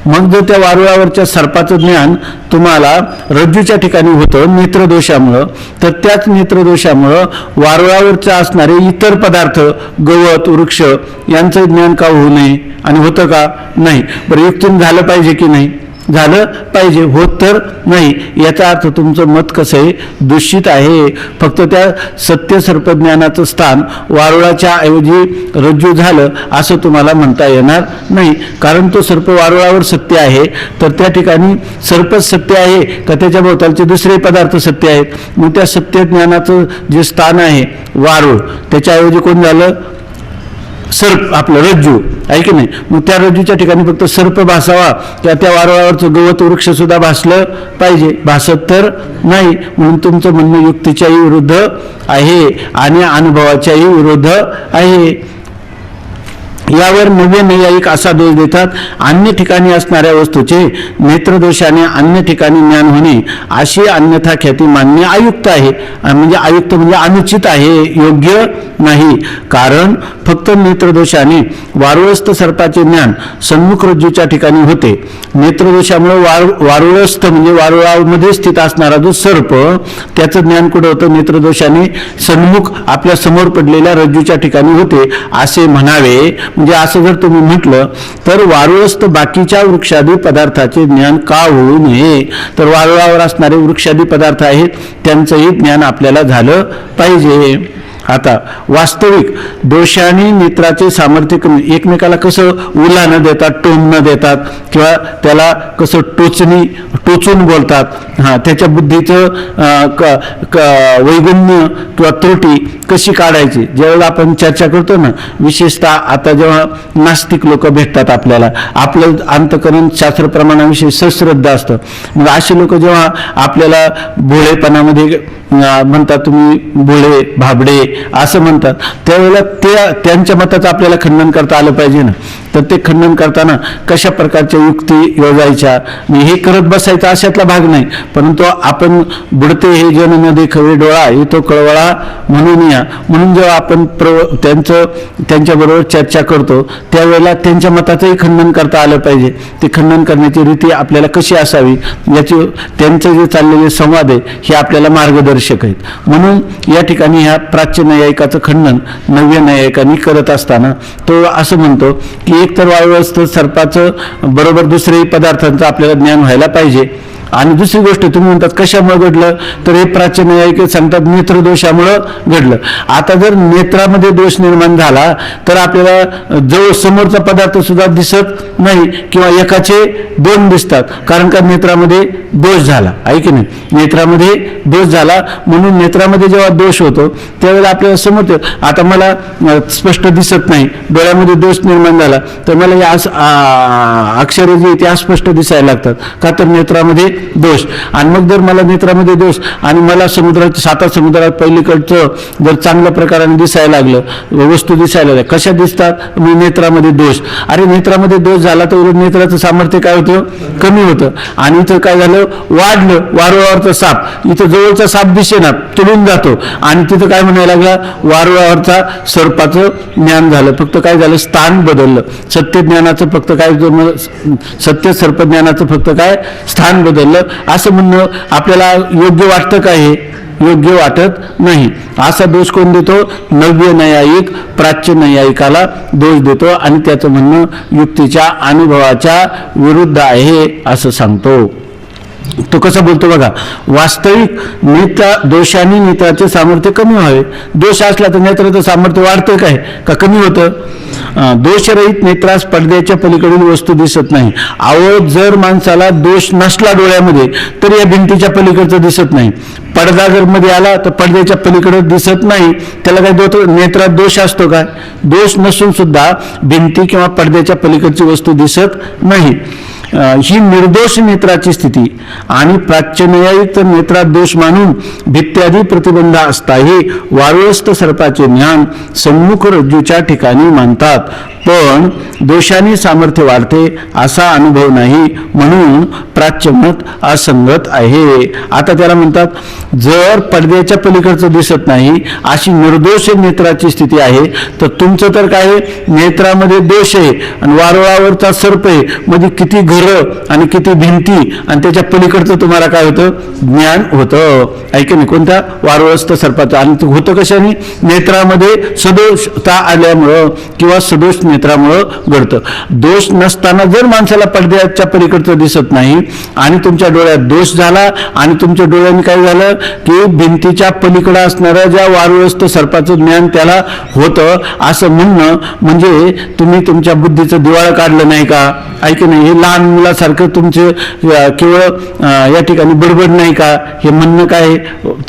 मग जर त्या वारुळावरच्या सर्पाचं ज्ञान तुम्हाला रज्जूच्या ठिकाणी होतं नेत्रदोषामुळं, तर त्याच नेत्रदोषामुळं वारुळावरच्या असणारे इतर पदार्थ गवत वृक्ष यांचं ज्ञान का होऊ नये? आणि होतं का? नाही. बरं, युक्तीने झालं पाहिजे की नाही? झालं पाहिजे. होत तर नाही. याचा अर्थ तुमचं मत कसं आहे? दूषित आहे. फक्त त्या सत्य सर्पज्ञानाचं स्थान वारुळाच्या ऐवजी रज्जू झालं असं तुम्हाला म्हणता येणार नाही. कारण तो सर्प वारुळावर सत्य आहे, तर त्या ठिकाणी सर्पच सत्य आहे का त्याच्या भोवतालचे दुसरे पदार्थ सत्य आहेत? मग त्या सत्य ज्ञानाचं जे स्थान आहे वारुळ, त्याच्याऐवजी कोण झालं? सर्प, आपलं रज्जू आहे की नाही? मग त्या रज्जूच्या ठिकाणी फक्त सर्प भासावा किंवा त्या वारुळावरचं गवत वृक्ष सुद्धा भासलं पाहिजे. भासत तर नाही. म्हणून तुमचं म्हणणं युक्तीच्याही विरुद्ध आहे आणि अनुभवाच्याही विरुद्ध आहे. यावर नव्य नैयायिक असा दोष देतात, अन्य ठिकाणी असणाऱ्या वस्तूचे नेत्रदोषाने अन्य ठिकाणी ज्ञान होणे अशी अन्यथा ख्याती मानणे अयुक्त आहे. म्हणजे अयुक्त म्हणजे अनुचित आहे, योग्य नाही. कारण फक्त नेत्रदोषाने वारुळस्थ सर्पाचे ज्ञान सन्मुख रज्जूच्या ठिकाणी होते. नेत्रदोषामुळे वारुळस्थ म्हणजे वारुळामध्ये स्थित असणारा जो सर्प त्याचं ज्ञान कुठं होतं? नेत्रदोषाने सन्मुख आपल्या समोर पडलेल्या रज्जूच्या ठिकाणी होते असे म्हणावे. म्हणजे असं जर तुम्ही म्हटलं तर वारुळस्थ बाकीच्या वृक्षादी पदार्थाचे ज्ञान का होऊ नये, तर वारुळावर असणारे वृक्षादी पदार्थ आहेत त्यांचंही ज्ञान आपल्याला झालं पाहिजे. आता वास्तविक दोषाने नेत्राचे सामर्थ्य कमी, एकमेकाला कसं उला न देतात, टोन न देतात, किंवा त्याला कसं टोचून बोलतात, त्याच्या बुद्धीचं वैगुण्य किंवा त्रुटी कशी काढायची ज्यावेळेला आपण चर्चा करतो ना, विशेषतः आता जेव्हा नास्तिक लोक भेटतात आपल्याला, आपलं अंतकरण शास्त्रप्रमाणाविषयी सश्रद्धा असतं, मग असे लोक जेव्हा आपल्याला भोळेपणामध्ये म्हणतात, तुम्ही भोळे भाबडे असं म्हणतात, त्यावेळेला त्यांच्या मताचं आपल्याला खंडन करता आलं पाहिजे ना. तर ते खंडन करताना कशा प्रकारच्या युक्ती योजायच्या, हे करत बसायचं अशातला भाग नाही, परंतु आपण बुडते हे जन न देखावे डोळा येतो कळवळा म्हणून या, म्हणून जेव्हा आपण त्यांच्याबरोबर चर्चा करतो त्यावेळेला त्यांच्या मताचंही खंडन करता आलं पाहिजे. ते खंडन करण्याची रीती आपल्याला कशी असावी याची, त्यांचं जे चाललेले संवाद आहे हे आपल्याला मार्गदर्शक आहेत. म्हणून या ठिकाणी ह्या प्राच्य न्यायिकाचं खंडन नव्य न्यायिकांनी करत असताना तो असं म्हणतो की एक तर वारुळस्थ सर्पाचं बरोबर दुसऱ्याही पदार्थांचं आपल्याला ज्ञान व्हायला पाहिजे. आणि दुसरी गोष्ट तुम्ही म्हणतात कशामुळे घडलं, तर हे प्राच्य न्यायिक सांगतात नेत्रदोषामुळं घडलं. आता जर नेत्रामध्ये दोष निर्माण झाला तर आपल्याला जवळ समोरचा पदार्थ सुद्धा दिसत नाही, किंवा एकाचे दोन दिसतात, कारण का नेत्रामध्ये दोष झाला, आहे की नाही. नेत्रामध्ये दोष झाला म्हणून नेत्रामध्ये जेव्हा दोष होतो त्यावेळेला आपल्याला समोर, आता मला स्पष्ट दिसत नाही, डोळ्यामध्ये दोष निर्माण झाला तर मला या अक्षरे जी ते अस्पष्ट दिसायला लागतात, का तर नेत्रामध्ये दोष. आणि मग जर मला नेत्रामध्ये दोष आणि मला साता समुद्रात पहिलीकडचं जर चांगल्या प्रकाराने दिसायला लागलं, वस्तू दिसायला लागल्या, कशा दिसतात, मी नेत्रामध्ये दोष. अरे नेत्रामध्ये दोष झाला तर नेत्राचं सामर्थ्य काय होतं, कमी होतं. आणि इथं काय झालं, वाढलं, वारुळावरचा साप, इथं जवळचा साप दिसेना, तुडून जातो, आणि तिथं काय म्हणायला लागला, वारुळावरचा सर्पाचं ज्ञान झालं. फक्त काय झालं, स्थान बदललं. सत्य ज्ञानाचं फक्त काय, सत्य सर्पज्ञानाचं फक्त काय स्थान बदललं. असं म्हणणं आपल्याला योग्य वाटतं का, हे योग्य वाटत नाही. असा दोष कोण देतो, नव्य न्यायिक प्राच्य न्यायिकाला दोष देतो, आणि त्याचं म्हणणं युक्तीच्या अनुभवाच्या विरुद्ध आहे असं सांगतो. तो कसा बोलतो बघा, वास्तविक दोषाने नेत्राचे सामर्थ्य कमी व्हावे. दोष असला तर नेत्राचं सामर्थ्य वाढतं काय का कमी होतं. दोषरहित नेत्रास पडद्याच्या पलीकडील वस्तू दिसत नाही. अहो जर माणसाला दोष नसला डोळ्यामध्ये तर या भिंतीच्या पलीकडचं दिसत नाही. पडदा जर मध्ये आला तर पडद्याच्या पलीकडे दिसत नाही, त्याला काय नेत्रात दोष असतो काय. दोष नसून सुद्धा भिंती किंवा पडद्याच्या पलीकडची वस्तू दिसत नाही. ही निर्दोष नेत्राची स्थिती, आणि प्राच्यन्यायिक नेत्रात दोष मानून भित्त्यादी प्रतिबंध असताही वारुळस्थ सर्पाचे ज्ञान सम्मुख रज्जूच्या ठिकाणी मानतात, पण दोषाने सामर्थ्य वाढते असा अनुभव नाही, म्हणून प्राच्यमत असंगत आहे. आता त्याला म्हणतात, जर पडद्याच्या पलीकडचं दिसत नाही अशी निर्दोष नेत्राची स्थिती आहे, तर तुमचं तर काय, नेत्रामध्ये दोष आहे आणि वारुळावरचा सर्प आहे, मध्ये किती घरं आणि किती भिंती, आणि त्याच्या पलीकडचं तुम्हाला काय होतं, ज्ञान होतं. ऐक नाही, कोणत्या, वारुळस्थ सर्पाचं. आणि ते होतं कशाने, नेत्रामध्ये सदोषता आल्यामुळं किंवा सदोष नेत्रामुळं घडतं. दोष नसताना जर माणसाला पडद्याच्या पलीकडचं दिसत नाही आणि तुमच्या डोळ्यात दोष झाला आणि तुमच्या डोळ्याने काय झालं की भिंतीच्या पलीकडे असणाऱ्या ज्या वारुळस्थ सर्पाचं ज्ञान त्याला होतं, असं म्हणणं म्हणजे तुम्ही तुमच्या बुद्धीचं दिवाळं काढलं नाही का. ऐक नाही, हे लहान मुलासारखं तुमचे केवळ या ठिकाणी बडबड नाही का, हे म्हणणं काय,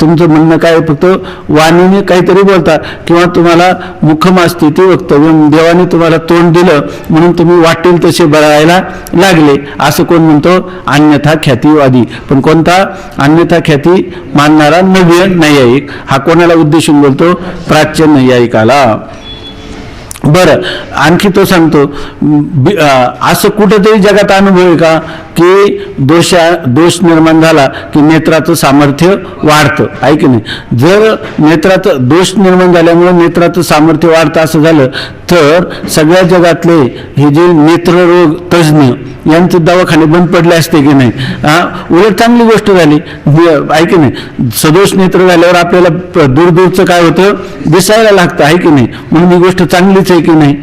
तुमचं म्हणणं काय, फक्त वाणीने काहीतरी बोलता किंवा तुम्हाला मुखमास्थिती वक्तव्य, देवाने तुम्हाला तोंड दिलं म्हणून तुम्ही वाटेल तसे बळायला लागले, असं कोण म्हणतो, अन्यथा ख्यातीवादी. पण कोणता, अन्यथा ख्याती मानणारा नव्य नैयायिक. हा कोणाला उद्देशून बोलतो, प्राच्य नैयायिकाला. बरं, आणखी तो सांगतो, असं कुठंतरी जगात अनुभव आहे का की दोष निर्माण झाला की नेत्राचं सामर्थ्य वाढतं. आहे की नाही. जर नेत्राचं दोष निर्माण झाल्यामुळे नेत्राचं सामर्थ्य वाढतं असं झालं तर सगळ्या जगातले हे जे नेत्ररोग तज्ज्ञ यांचे दवाखाने बंद पडले असते की नाही. उलट चांगली गोष्ट झाली. आहे की नाही, सदोष नेत्र झाल्यावर आपल्याला दूरदूरचं काय होतं, दिसायला लागतं. आहे की नाही, म्हणून ही गोष्ट चांगलीच आहे की नाही.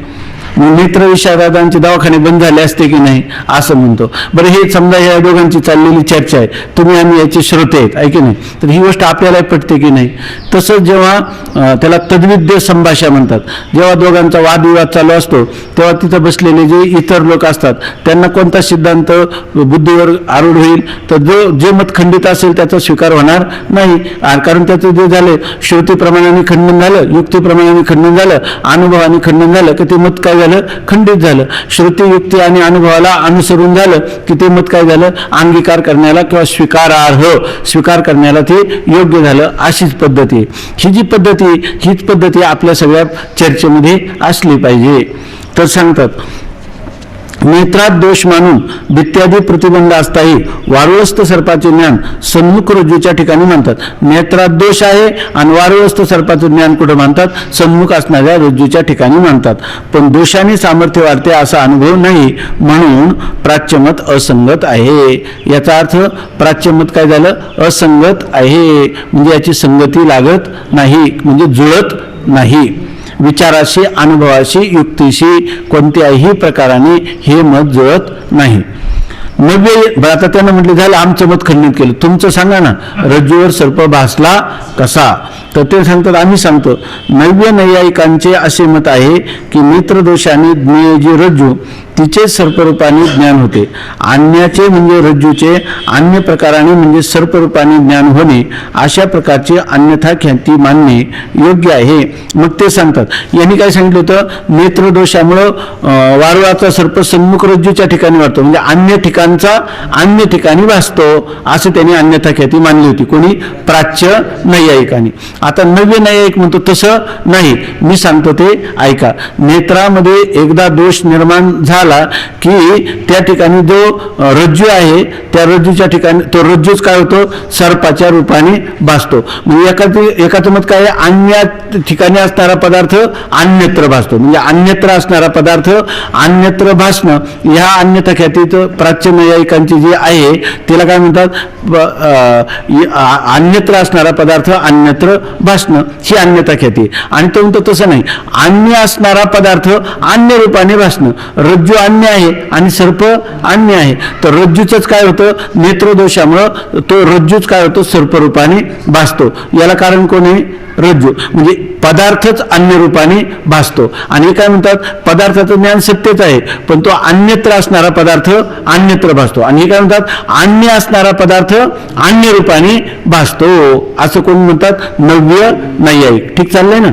मग नेत्र विशारदांचे दवाखाने बंद झाले असते की नाही असं म्हणतो. बरं, हे समजा या दोघांची चाललेली चर्चा आहे, तुम्ही आम्ही याचे श्रोते आहेत, आहे की नाही, तर ही गोष्ट आपल्याला पटते की नाही. तसंच जेव्हा त्याला तद्विद्य संभाषा म्हणतात, जेव्हा दोघांचा वादविवाद चालू असतो तेव्हा तिथं बसलेले जे इतर लोक असतात त्यांना कोणता सिद्धांत बुद्धीवर आरूढ होईल, तर जे मत खंडित असेल त्याचा स्वीकार होणार नाही. कारण त्याचं जे झालं श्रुतीप्रमाणाने खंडन झालं, युक्तीप्रमाणाने खंडन झालं, अनुभवाने खंडन झालं की ते मत काय झालं, खंडित झालं. श्रुती, युक्ती आणि अनुभवाला अनुसरून झालं की ते मत काय झालं, अंगीकार करण्याला किंवा स्वीकार करण्याला ते योग्य झालं. अशीच पद्धती, ही जी पद्धती, हीच पद्धती आपल्या सगळ्या चर्चेमध्ये असली पाहिजे. तर सांगतात, नेत्रात दोष मानून भित्यादी प्रतिबंध असताही वारुळस्थ सर्पाचे ज्ञान सन्मुख रज्जूच्या ठिकाणी मानतात. नेत्रात दोष आहे आणि वारुळस्थ सर्पाचं ज्ञान कुठं मानतात, सन्मुख असणाऱ्या रज्जूच्या ठिकाणी मानतात. पण दोषाने सामर्थ्य वाढते असा अनुभव नाही, म्हणून प्राच्यमत असंगत आहे. याचा अर्थ प्राच्यमत काय झालं, असंगत आहे, म्हणजे याची संगती लागत नाही, म्हणजे जुळत नाही. विचाराशी, अनुभवाशी, युक्तीशी कोणत्याही प्रकाराने हे मत जुळत नाही. नव्य, आता त्यानं म्हटलं झालं आमचं मत खंडित केलं, तुमचं सांगा ना, रज्जूवर सर्प भासला कसा, तर ते सांगतात आम्ही सांगतो. नव्य नैयायिकांचे असे मत आहे की नेत्रदोषाने ज्ञेय जी रज्जू तिचे सर्परूपाने ज्ञान होते. अन्याचे म्हणजे रज्जूचे अन्य प्रकाराने म्हणजे सर्परूपाने ज्ञान होणे, अशा प्रकारचे अन्यथा ख्याती मानणे योग्य आहे. मग ते सांगतात, यांनी काय सांगितलं होतं, नेत्रदोषामुळं वारुळाचा सर्प सन्मुख रज्जूच्या ठिकाणी वाटतो, म्हणजे अन्य ठिकाणचा अन्य ठिकाणी भासतो, असं त्यांनी अन्यथा ख्याती मानली होती. कोणी, प्राच्य नैयायिकांनी. आता नव्य नैयायिक म्हणतो तसं नाही, मी सांगतो ते ऐका. नेत्रामध्ये एकदा दोष निर्माण झाला की त्या ठिकाणी जो रज्जू आहे त्या रज्जूच्या ठिकाणी तो रज्जूच काय होतो, सर्पाच्या रूपाने भासतो. म्हणजे एकाचं मत काय आहे, अन्य ठिकाणी असणारा पदार्थ अन्यत्र भासतो, म्हणजे अन्यत्र असणारा पदार्थ अन्यत्र भासणं, ह्या अन्यथा ख्यातीचं प्राच्य नैयायिकांची जी आहे तिला काय म्हणतात, अन्यत्र असणारा पदार्थ अन्यत्र भासणं, ही अन्यथा ख्याती. आणि तो म्हणतो तसं नाही, अन्य असणारा पदार्थ अन्य रूपाने भासणं. रज्जू अन्य आहे आणि सर्प अन्य आहे, तर रज्जूच काय होतं, नेत्रदोषामुळं तो रज्जूच काय होतो, सर्परूपाने भासतो. याला कारण कोण आहे, रज्जू, म्हणजे पदार्थच अन्य रूपाने भासतो. आणि काय म्हणतात, पदार्थाचं ज्ञान सत्यच आहे पण तो अन्यत्र असणारा पदार्थ अन्यत्र भासतो. आणि हे काय म्हणतात, अन्य असणारा पदार्थ अन्य रूपाने भासतो, असं कोण म्हणतात, नव्य नैयायिक. ठीक चाललंय ना.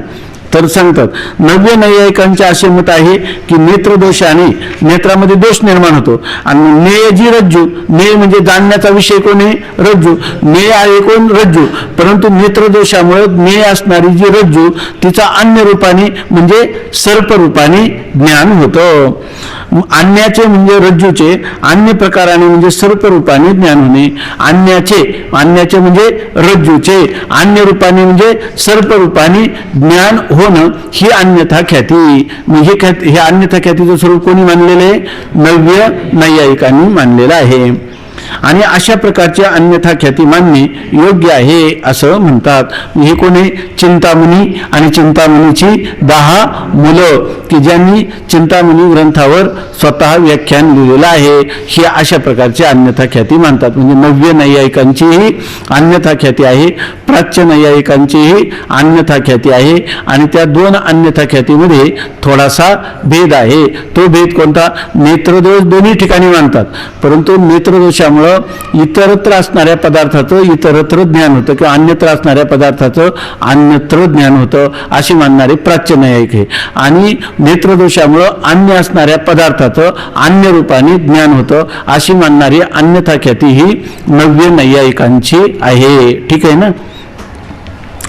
तर सांगतात, नव्य नैयायिकांचे असे मत आहे की नेत्रदोषाने नेत्रामध्ये दोष निर्माण होतो. आणि नेय जी रज्जू, नेय म्हणजे जाणण्याचा विषय कोण आहे, रज्जू, नेय आहे कोण, रज्जू, परंतु नेत्रदोषामुळे नेय असणारी जी रज्जू तिचा अन्य रूपाने म्हणजे सर्प रूपाने ज्ञान होतं. अन्याचे म्हणजे रज्जूचे अन्य प्रकाराने म्हणजे सर्प रूपाने ज्ञान होणे. अन्याचे म्हणजे रज्जूचे अन्य रूपाने म्हणजे सर्प रूपाने ज्ञान होणं, ही अन्यथा ख्याती. हे अन्यथा ख्यातीचं स्वरूप कोणी मानलेलं आहे, नव्य नैयायिकांनी मानलेलं आहे. आणि अशा प्रकारचे अन्यथा ख्याती मानणे योग्य आहे असं म्हणतात. हे कोणी, चिंतामणी आणि चिंतामणीची 10 मुलं की ज्यांनी चिंतामणी ग्रंथावर स्वतः व्याख्यान लिहिलेलं आहे, हे अशा प्रकारचे अन्यथा ख्याती मानतात. म्हणजे नव्य नैयायिकांचीही अन्यथा ख्याती आहे, प्राच्य नैयायिकांचीही अन्यथा ख्याती आहे. आणि त्या दोन अन्यथा ख्यातीमध्ये थोडासा भेद आहे. तो भेद कोणता, नेत्रदोष दोन्ही ठिकाणी मानतात, परंतु नेत्रदोषामुळं इतरत्र असणाऱ्या पदार्थाचं इतरत्र ज्ञान होतं किंवा अन्यत्र असणाऱ्या पदार्थाचं अन्यत्र ज्ञान होतं, असे मानणारे प्राच्य नैयायिक आहे. आणि नेत्रदोषामुळं अन्य असणाऱ्या पदार्थाचं अन्य रूपाने ज्ञान होतं, अशी मानणारी अन्यथा ख्याती ही नव्य नैयायिकांची आहे. ठीक आहे ना.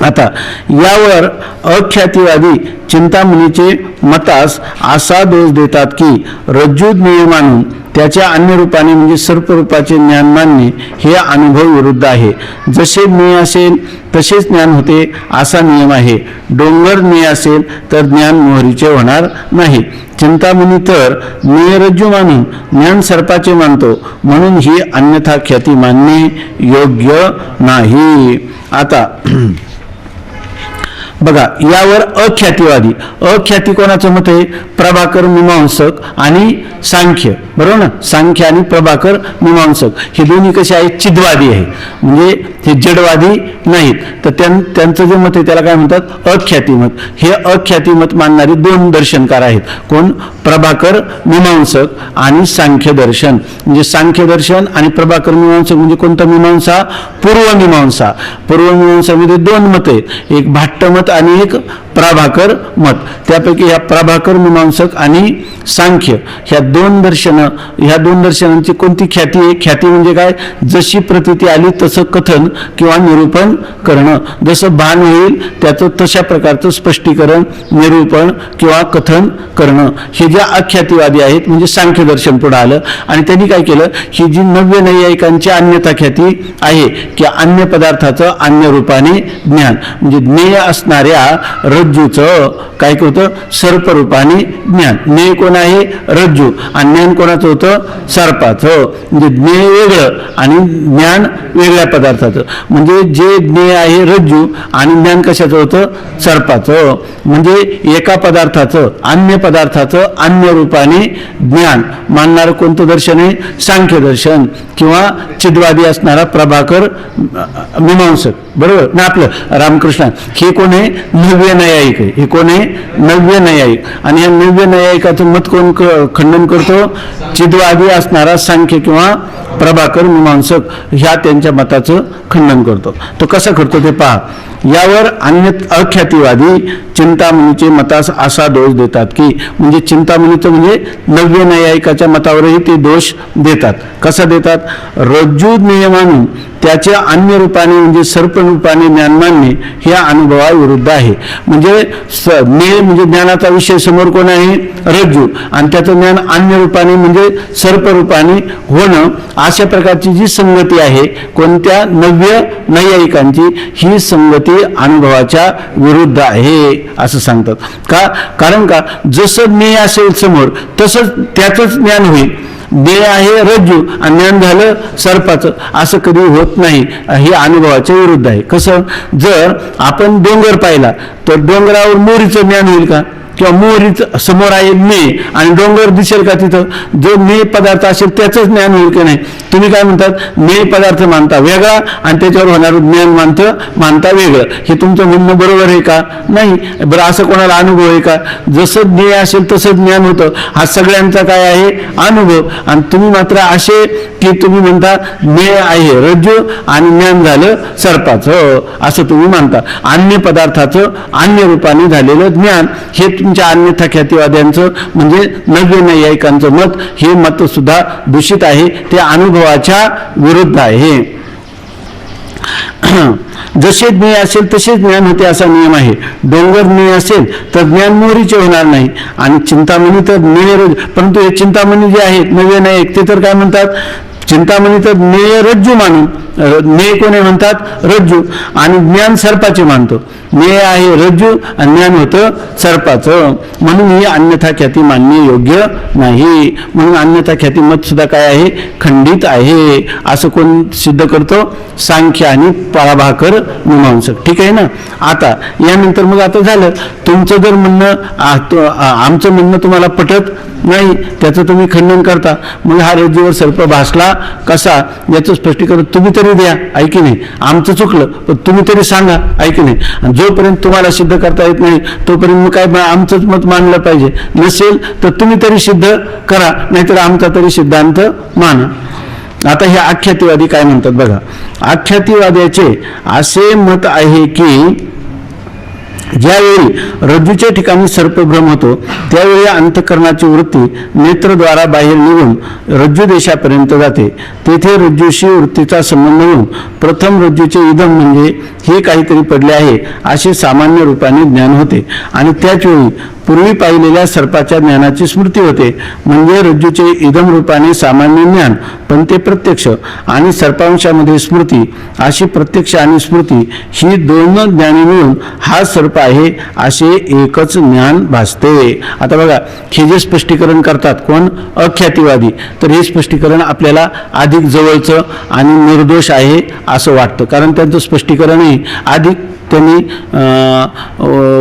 आता यावर अख्यातीवादी चिंतामणीचे मतास असा दोष देतात की रज्जू ज्ञेय मानून त्याच्या अन्य रूपाने म्हणजे सर्परूपाचे ज्ञान मानणे हे अनुभव विरुद्ध आहे. जसे ज्ञेय असेल तसेच ज्ञान होते असा नियम आहे. डोंगर ज्ञेय असेल तर ज्ञान मोहरीचे होणार नाही. चिंतामणी तर ज्ञेय रज्जू मानून ज्ञान सर्पाचे मानतो, म्हणून ही अन्यथा ख्याती मानणे योग्य नाही. आता बघा यावर अख्यातीवादी, अख्याती कोणाचं मत आहे? प्रभाकर मीमांसक आणि सांख्य, बरोबर ना? सांख्य आणि प्रभाकर मीमांसक हे दोन्ही कसे आहेत? चिद्वादी आहे, म्हणजे हे जडवादी नाहीत. तर त्यांचं जे मत आहे त्याला काय म्हणतात? अख्याती मत. हे अख्याती मत मानणारे दोन दर्शनकार आहेत. कोण? प्रभाकर मीमांसक आणि सांख्य दर्शन. म्हणजे सांख्य दर्शन आणि प्रभाकर मीमांसक म्हणजे कोणतं मीमांसा? पूर्वमीमांसा. पूर्वमीमांसामध्ये दोन मत आहेत, एक भाट्ट मत आणि एक प्रभाकर मत. त्यापैकी ह्या प्रभाकर मीमांसक आणि सांख्य ह्या दोन दर्शनांची कोणती ख्याती आहे? ख्याती म्हणजे काय? जशी प्रतीती आली तसं कथन किंवा निरूपण करणं. जसं भान होईल त्याचं तशा प्रकारचं स्पष्टीकरण, निरूपण किंवा कथन करणं. हे जे अख्यातीवादी आहेत म्हणजे सांख्य दर्शन पुढे आलं आणि त्यांनी काय केलं? ही जी नव्य नैयायिकांची अन्यथा ख्याती आहे की अन्य पदार्थाचं अन्य रूपाने ज्ञान, म्हणजे ज्ञेय असणाऱ्या रज्जूचं काय होतं? सर्परूपाने ज्ञान. ज्ञेय कोण आहे? रज्जू. आणि ज्ञान कोणाचं होतं? सर्पाचं. म्हणजे ज्ञेय वेगळं आणि ज्ञान वेगळ्या पदार्थाचं. म्हणजे जे ज्ञेय आहे रज्जू आणि ज्ञान कशाचं होतं? सर्पाचं. म्हणजे एका पदार्थाचं अन्य पदार्थाचं अन्य रूपाने ज्ञान मानणारं कोणतं दर्शन आहे? सांख्य दर्शन किंवा चिद्वादी असणारा प्रभाकर मीमांसक, बरोबर ना? आपलं रामकृष्ण हे कोण आहे? नव्य नैयायिक आहे. हे कोण आहे? नव्य नैयायिक. आणि या नव्य नैयायिकाचं मत कोण खंडन करतो? चिद्वादी असणारा सांख्य किंवा प्रभाकर मीमांसक ह्या त्यांच्या मताचं खंडन करतो. तो कसा करतो ते पहा. यावर अन्य अख्यातीवादी चिंतामणीचे मतास असा दोष देतात की, म्हणजे चिंतामणीचं म्हणजे नव्य नैयायिकाच्या मतावरही ते दोष देतात. कसा देतात? रज्जू ज्ञेय मानून त्याचे अन्य रूपाने म्हणजे सर्प रूपाने ज्ञान मानणे हे अनुभवाविरुद्ध आहे. म्हणजे ज्ञेय म्हणजे ज्ञानाचा विषय समोर कोण आहे? रज्जू. आणि त्याचं ज्ञान अन्य रूपाने म्हणजे सर्प रूपाने होणं, अशा प्रकारची जी संगती आहे कोणत्या? नव्य नैयायिकांची, ही संगती अनुभवाच्या विरुद्ध आहे असं सांगतात. का? कारण का? जसं ज्ञेय असेल समोर तसंच त्याचंच ज्ञान होईल. ज्ञेय आहे रज्जू आणि ज्ञान झालं सर्पाचं, असं कधी होत नाही. हे अनुभवाच्या विरुद्ध आहे. कसं? जर आपण डोंगर पाहिला तर डोंगरावर मोरीचं ज्ञान होईल का? किंवा मोरीचं समोर आहे ज्ञेय आणि डोंगर दिसेल का? तिथं जो ज्ञेय पदार्थ असेल त्याचंच ज्ञान होईल की नाही? तुम्ही काय म्हणतात? ज्ञेय पदार्थ मानता वेगळा आणि त्याच्यावर होणारं ज्ञान मानता वेगळं. हे तुमचं म्हणणं बरोबर आहे का? नाही. बरं, असं कोणाला अनुभव आहे का? जसं ज्ञेय असेल तसं ज्ञान होतं, हा सगळ्यांचा काय आहे? अनुभव. आणि तुम्ही मात्र असे की तुम्ही म्हणता ज्ञेय आहे रज्जू आणि ज्ञान झालं सर्पाचं, असं तुम्ही मानता. अन्य पदार्थाचं अन्य रूपाने झालेलं ज्ञान हे तुमच्या अन्यथा ख्यातीवाद्यांचं म्हणजे नव्य नैयायिकांचं मत. हे मत सुद्धा दूषित आहे, ते अनुभवाच्या विरुद्ध आहे. जसे ज्ञेय असेल तसेच ज्ञान होते असा नियम आहे. डोंगर ज्ञेय असेल तर ज्ञान मोरीचे होणार नाही आणि चिंतामणी तर ज्ञेय, परंतु हे चिंतामणी जे आहेत नव्य नैयायिक ते तर काय म्हणतात? चिंतामणी तर ज्ञेय रज्जू मानून, ज्ञेय कोणी म्हणतात? रज्जू. आणि ज्ञान सर्पाचे मानतो. ज्ञेय आहे रज्जू आणि ज्ञान होतं सर्पाचं. म्हणून ही अन्यथा ख्याती मानणे योग्य नाही. म्हणून अन्यथा ख्याती मत सुद्धा काय आहे? खंडित आहे. असं कोण सिद्ध करतो? सांख्य आणि प्रभाकर मीमांसक. ठीक आहे ना? आता यानंतर मग आता झालं तुमचं जर म्हणणं, आमचं म्हणणं तुम्हाला पटत नाही, त्याचं तुम्ही खंडन करता. मग हा रज्जूवर सर्प भासला कसा याचं स्पष्टीकरण तुम्ही तरी द्या, ऐकी नाही. आमचं चुकलं पण तुम्ही तरी सांगा, ऐकी नाही. आणि जोपर्यंत तुम्हाला सिद्ध करता येत नाही तोपर्यंत मग काय आमचंच मत मानलं पाहिजे. नसेल तर तुम्ही तरी सिद्ध करा, नाहीतर आमचा तरी सिद्धांत माना. आता हे आख्यातीवादी काय म्हणतात बघा. आख्यातीवाद्याचे असे मत आहे की ज्यावेळी रज्जूच्या ठिकाणी सर्पभ्रम होतो त्यावेळी अंतःकरणाची वृत्ती नेत्रद्वारा बाहेर निघून रज्जू देशापर्यंत जाते. तेथे रज्जूशी वृत्तीचा संबंध होऊन प्रथम रज्जूचे इदम म्हणजे हे काहीतरी पडले आहे असे सामान्य रूपाने ज्ञान होते आणि त्याच वेळी पूर्वी पाहिलेल्या सर्पाच्या ज्ञानाची स्मृती होते. म्हणजे रज्जूचे इदम रूपाने सामान्य ज्ञान, पण ते प्रत्यक्ष, आणि सर्पांशामध्ये स्मृती, अशी प्रत्यक्ष आणि स्मृती ही दोन ज्ञाने मिळून हा सर्प आहे असे एकच ज्ञान भासते. आता बघा, हे जे स्पष्टीकरण करतात कोण? अख्यातिवादी. तर हे स्पष्टीकरण आपल्याला अधिक जवळचं आणि निर्दोष आहे असं वाटतं, कारण त्यांचं स्पष्टीकरणही अधिक त्यांनी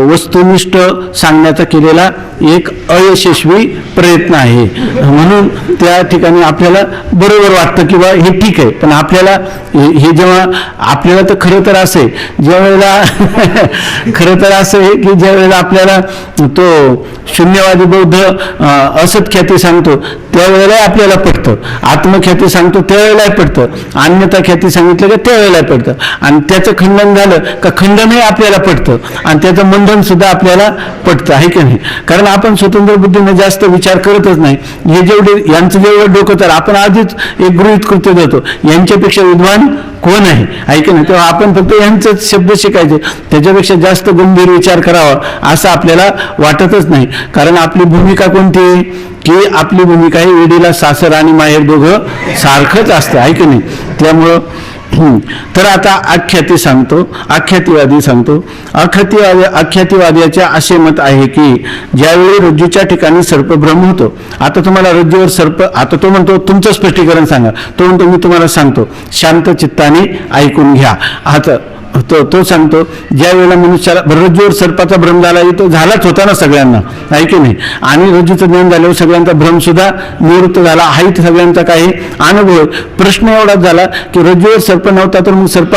वस्तुनिष्ठ सांगण्याचा केलेला एक अयशस्वी प्रयत्न आहे. म्हणून त्या ठिकाणी आपल्याला बरोबर वाटतं की बा हे ठीक आहे, पण आपल्याला हे जेव्हा आपल्याला तर खरं तर असे ज्या वेळेला खरं तर असं आहे की ज्या वेळेला आपल्याला तो शून्यवादी बौद्ध असत ख्याती सांगतो त्यावेळेला आपल्याला पडतं, आत्मख्याती सांगतो त्यावेळेला पडतं, अन्यथा ख्याती सांगितलं का त्यावेळेला पडतं, आणि त्याचं खंडन झालं का खंडनही आपल्याला पडतं, आणि त्याचं मंडन सुद्धा आपल्याला पडतं, आहे की नाही? कारण आपण स्वतंत्र बुद्धीने जास्त विचार करतच नाही. हे जेवढे यांचं जेवढं डोकं तर आपण आधीच एक गृहीत कृत्य देतो, यांच्यापेक्षा विद्वान कोण आहे की नाही? तेव्हा आपण फक्त यांचेच शब्द शिकायचे, त्याच्यापेक्षा जास्त गंभीर विचार करावा असं आपल्याला वाटतच नाही. कारण आपली भूमिका कोणती? की आपली भूमिका ही वेडीला सासर आणि माहेर दोघं सारखंच असतं, आहे की नाही? त्यामुळं तर आता आख्याती सांगतो, आख्यातीवादी सांगतो. आख्यातीवाद्याचे असे मत आहे की ज्यावेळी रज्जूच्या ठिकाणी सर्पभ्रम होतो, आता तुम्हाला रज्जूवर सर्प, आता तो म्हणतो तुमचं स्पष्टीकरण सांगा, तो म्हणतो मी तुम्हाला सांगतो, शांत चित्ताने ऐकून घ्या. आता तो सांगतो ज्या वेळेला मनुष्याला रज्जूवर सर्पाचा भ्रम झाला, तो झालाच होता ना सगळ्यांना, आहे की नाही? आणि रज्जूचं ज्ञान झाल्यावर सगळ्यांचा भ्रम सुद्धा निवृत्त झाला, हाही सगळ्यांचा काही अनुभव. प्रश्न एवढाच झाला की रज्जूवर सर्प नव्हता तर मग सर्प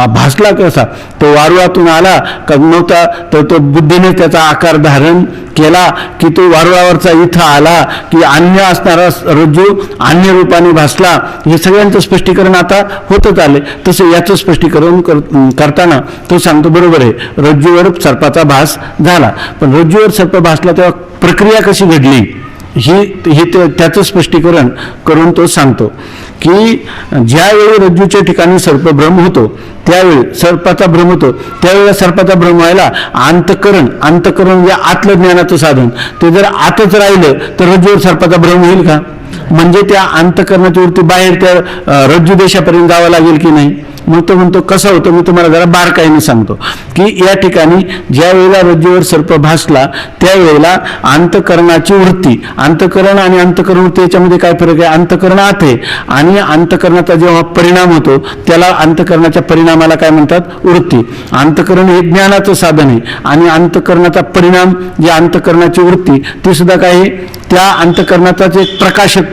भासला कसा? तो वारुळातून आला का नव्हता, तर तो बुद्धीने त्याचा आकार धारण केला की तो वारुळावरचा इथं आला, की अन्य असणारा रज्जू अन्य रूपाने भासला? हे सगळ्यांचं स्पष्टीकरण आता होतच आले. तसं याचं स्पष्टीकरण करताना तो सांगतो बरोबर आहे, रज्जूवर सर्पाचा भास झाला, पण रज्जूवर सर्प भासला तेव्हा प्रक्रिया कशी घडली ही त्याचं स्पष्टीकरण करून तो सांगतो की ज्यावेळी रज्जूच्या ठिकाणी सर्पभ्रम होतो त्यावेळी सर्पाचा भ्रम होतो, त्यावेळेला सर्पाचा भ्रम व्हायला अंतःकरण म्हणजे आतलं ज्ञानाचं साधन ते जर आतच राहिलं तर रज्जूवर सर्पाचा भ्रम होईल का? म्हणजे त्या अंतःकरणाच्या वरती बाहेर त्या रज्जू देशापर्यंत जावं लागेल की नाही? मग तो म्हणतो कसं होतं, मी तुम्हाला जरा बारकाईने सांगतो की या ठिकाणी ज्या वेळेला रज्जूवर सर्प भासला त्यावेळेला अंतःकरणाची वृत्ती, अंतःकरण आणि अंतःकरण वृत्ती याच्यामध्ये काय फरक आहे? अंतःकरण आत आहे आणि अंतःकरणाचा जेव्हा परिणाम होतो त्याला अंतःकरणाच्या परिणामाला काय म्हणतात? वृत्ती. अंतःकरण हे ज्ञानाचं साधन आहे आणि अंतःकरणाचा परिणाम जे अंतःकरणाची वृत्ती ती सुद्धा काय आहे? त्या अंतःकरणाचाच एक प्रकाशक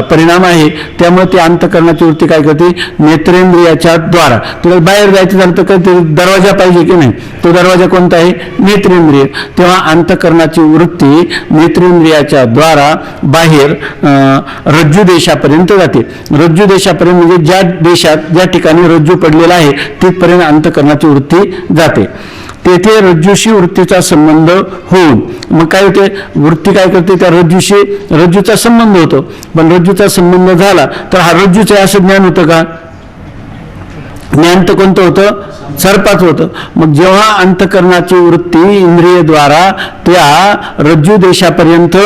परिणाम आहे. त्यामुळे त्या अंतःकरणाची वृत्ती काय करते? नेत्रेंद्रियाच्या द्वारा. तुला बाहेर जायचं झालं तर काही दरवाजा पाहिजे की नाही? तो दरवाजा कोणता आहे? नेत्रेंद्रिय. तेव्हा अंतःकरणाची वृत्ती नेत्रेंद्रियाच्या द्वारा बाहेर रज्जू देशापर्यंत जाते. रज्जू देशापर्यंत म्हणजे ज्या देशात ज्या ठिकाणी रज्जू पडलेला आहे तिथपर्यंत अंतःकरणाची वृत्ती जाते. तेथे रज्जूशी वृत्तीचा संबंध होऊन मग काय होते? वृत्ती काय करते? त्या रज्जूचा संबंध होतो. पण रज्जूचा संबंध झाला तर हा रज्जूच आहे असं ज्ञान होतं का? ज्ञान तर कोणतं होतं? सर्पाचं होतं. मग जेव्हा अंतःकरणाची वृत्ती इंद्रियद्वारा त्या रज्जू देशापर्यंत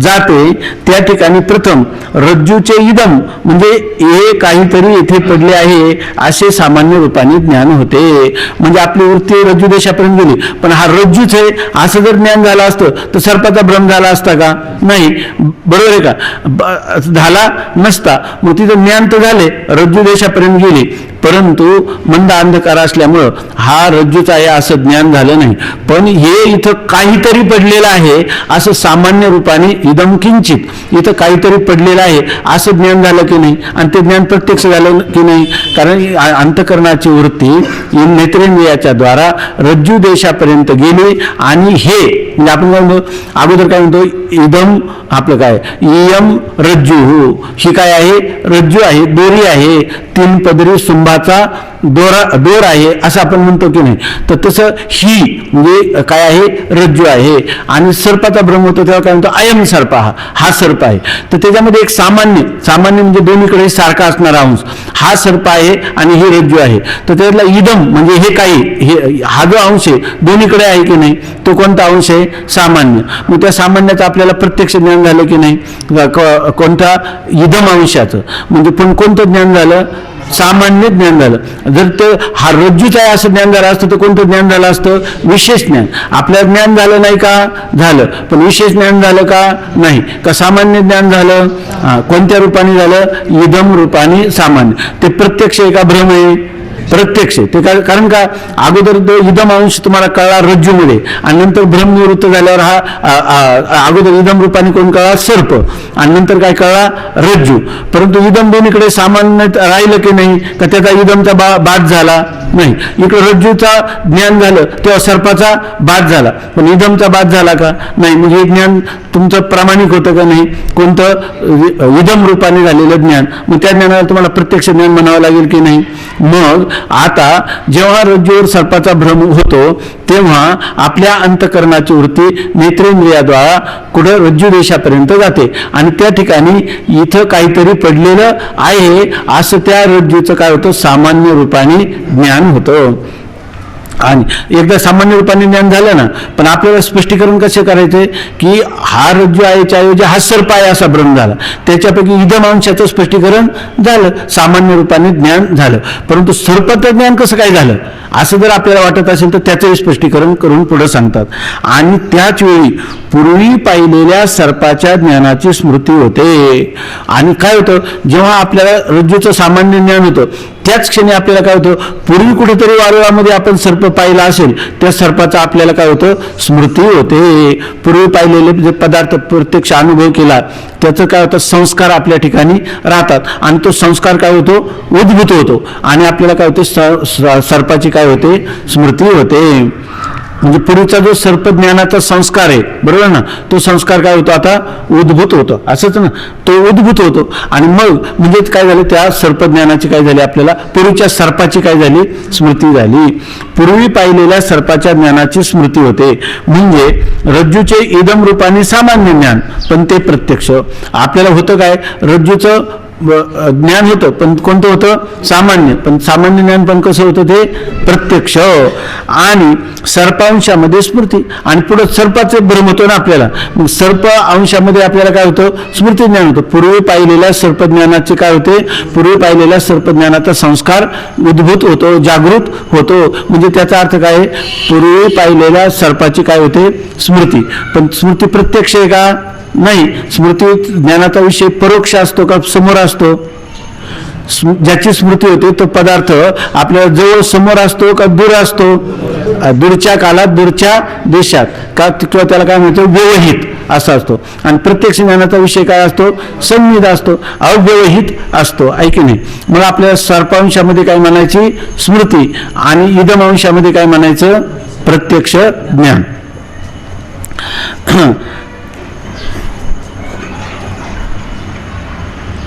जाते त्या ठिकाणी प्रथम रज्जूचे इदम म्हणजे हे काहीतरी येथे पडले आहे असे सामान्य रूपाने ज्ञान होते. म्हणजे आपली वृत्ती रज्जू देशापर्यंत गेली, पण हा रज्जूच आहे असं जर ज्ञान झालं असतं तर सर्पाचा भ्रम झाला असता का? नाही. बरोबर आहे का? झाला नसता. मग तिथं ज्ञान तर झाले, रज्जू देशापर्यंत गेली, परंतु मंद अंधकार असल्यामुळं हा रज्जूच आहे असं ज्ञान झालं नाही. पण हे इथं काहीतरी पडलेलं आहे असं सामान्य रूपाने इदम किंचित, इथं काहीतरी पडलेलं आहे असं ज्ञान झालं की नाही? आणि ते ज्ञान प्रत्यक्ष झालं की नाही? कारण अंतःकरणाची वृत्ती नेत्रेंद्रियाच्या द्वारा रज्जू देशापर्यंत गेली आणि हे म्हणजे आपण काय म्हणतो अगोदर काय म्हणतो? इदम आपलं काय? इयम रज्जू, ही काय आहे? रज्जू आहे, दोरी आहे. तीन पदरी सुंभाचा दोर आहे असं आपण म्हणतो की नाही, तर तसं ही म्हणजे काय आहे, रज्जू आहे. आणि सर्पाचा भ्रम होतो तेव्हा काय म्हणतो, अयम सर्प, हा सर्प आहे. तर त्याच्यामध्ये एक सामान्य म्हणजे दोन्हीकडे सारखा असणारा अंश, हा सर्प आहे आणि ही रज्जू आहे. तर त्यातला इदम म्हणजे हे काही हा जो अंश आहे दोन्हीकडे आहे की नाही, तो कोणता अंश आहे, सामान्य. मग त्या सामान्याचं आपल्याला प्रत्यक्ष ज्ञान झालं की नाही, कोणता, इदम अंशाचं. म्हणजे पण कोणतं ज्ञान झालं, सामान्य ज्ञान झालं. जर ते हा रज्जूच आहे असं ज्ञान झालं असतं तर कोणतं ज्ञान झालं असतं, विशेष ज्ञान. आपल्याला ज्ञान झालं नाही का, झालं. पण विशेष ज्ञान झालं का, नाही. का सामान्य ज्ञान झालं, कोणत्या रूपाने झालं, इदम रूपाने सामान्य. ते प्रत्यक्ष आहे का भ्रम आहे, प्रत्यक्ष. ते कारण का, अगोदर तो इदम अंश तुम्हाला कळला रज्जूमध्ये आणि नंतर भ्रमनिवृत्त झाल्यावर हा अगोदर इदम रूपाने कोण कळला, सर्प, आणि नंतर काय कळला, रज्जू. परंतु इदम दोन्हीकडे सामान्य राहिलं की नाही, का त्याचा इदमचा बाद झाला नाही. इकडे रज्जूचा ज्ञान झालं तेव्हा सर्पाचा बाद झाला, पण इदमचा बाद झाला का नाही. म्हणजे हे ज्ञान तुमचं प्रामाणिक होतं का नाही, कोणतं, इदम रूपाने झालेलं ज्ञान. मग त्या ज्ञानाला तुम्हाला प्रत्यक्ष ज्ञान म्हणावं लागेल की नाही. मग आता जेव्हा रज्जूवर सर्पाचा भ्रम होतो तेव्हा आपल्या अंतकरणाची वृत्ती नेत्रेंद्रियाद्वारा कुठं रज्जू देशापर्यंत जाते आणि त्या ठिकाणी इथं काहीतरी पडलेलं आहे असं त्या रज्जूचं काय होतं, सामान्य रूपाने ज्ञान होतं. आणि एकदा सामान्य रूपाने ज्ञान झालं ना, पण आपल्याला स्पष्टीकरण कसे करायचे की हा रज्जू आहेच्या ऐवजी हा सर्प आहे असा भ्रम झाला. त्याच्यापैकी इदम अंशाचं स्पष्टीकरण झालं, सामान्य रूपाने ज्ञान झालं. परंतु सर्पाचं ज्ञान कसं काय झालं असं जर आपल्याला वाटत असेल तर त्याचंही स्पष्टीकरण करून पुढे सांगतात. आणि त्याच वेळी पूर्वी पाहिलेल्या सर्पाच्या ज्ञानाची स्मृती होते. आणि काय होतं, जेव्हा आपल्याला रज्जूचं सामान्य ज्ञान होतं त्याच क्षणी आपल्याला काय होतं, पूर्वी कुठेतरी वारुळामध्ये आपण सर्प पाहिला असेल त्या सर्पाचा आपल्याला काय होतं, स्मृती होते. पूर्वी पाहिलेले जे पदार्थ प्रत्यक्ष अनुभव केला त्याचं काय होतं, संस्कार आपल्या ठिकाणी राहतात आणि तो संस्कार काय होतो, उद्भूत होतो आणि आपल्याला काय होते, सर्पाची काय होते, स्मृती होते. म्हणजे पूर्वीचा जो सर्पज्ञानाचा संस्कार आहे, बरोबर ना, तो संस्कार काय होतो, आता उद्भूत होतो, असंच ना, तो उद्भूत होतो. आणि मग म्हणजे काय झालं, त्या सर्पज्ञानाची काय झाली, आपल्याला पूर्वीच्या सर्पाची काय झाली, स्मृती झाली. पूर्वी पाहिलेल्या सर्पाच्या ज्ञानाची स्मृती होते. म्हणजे रज्जूचे इदम रूपाने सामान्य ज्ञान, पण ते प्रत्यक्ष. आपल्याला होतं काय, रज्जूचं ज्ञान होतं पण कोणतं होतं, सामान्य. पण सामान्य ज्ञान पण कसं होतं, ते प्रत्यक्ष. आणि सर्पांशामध्ये स्मृती, आणि पुढे सर्पाचे भ्रम होतो ना आपल्याला, मग सर्प अंशामध्ये आपल्याला काय होतं, स्मृती ज्ञान होतं. पूर्वी पाहिलेल्या सर्पज्ञानाचे काय होते, पूर्वी पाहिलेल्या सर्पज्ञानाचा संस्कार उद्भूत होतो, जागृत होतो. म्हणजे त्याचा अर्थ काय, पूर्वी पाहिलेल्या सर्पाची काय होते, स्मृती. पण स्मृती प्रत्यक्ष आहे का, नाही. स्मृती ज्ञानाचा विषय परोक्ष असतो का समोर असतो, ज्याची स्मृती होते तो पदार्थ आपल्याला जवळ समोर असतो का दूर असतो, दूरच्या कालात दूरच्या देशात का, किंवा त्याला काय म्हणतो, व्यवहित असा असतो. आणि प्रत्यक्ष ज्ञानाचा विषय काय असतो, संविध असतो, अव्यवहित असतो, आहे की नाही. मग आपल्याला सर्पांशामध्ये काय म्हणायची, स्मृती, आणि इदमांशामध्ये काय म्हणायचं, प्रत्यक्ष ज्ञान.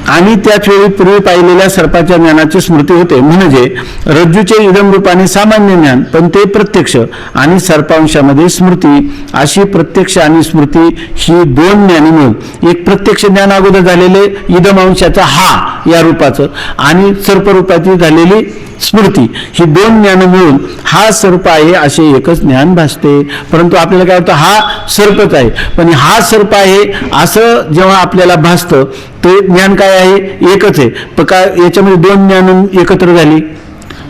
आणि त्याच वेळी पूर्वी पाहिलेल्या सर्पाच्या ज्ञानाची स्मृती होते. म्हणजे रज्जूचे इदम रूपाने सामान्य ज्ञान, पण ते प्रत्यक्ष, आणि सर्पांशामध्ये स्मृती, अशी प्रत्यक्ष आणि स्मृती ही दोन ज्ञानी मिळून एक प्रत्यक्ष ज्ञान अगोदर झालेले इदम अंशाचा हा या रूपाचं, आणि सर्परूपाची झालेली स्मृती, ही दोन ज्ञान मिळून हा सर्प आहे असे एकच ज्ञान भासते. परंतु आपल्याला काय होतं, हा सर्पच आहे, पण हा सर्प आहे असं जेव्हा आपल्याला भासतं ते ज्ञान काय आहे, एकच आहे. पण काय याच्यामध्ये दोन ज्ञान एकत्र झाली.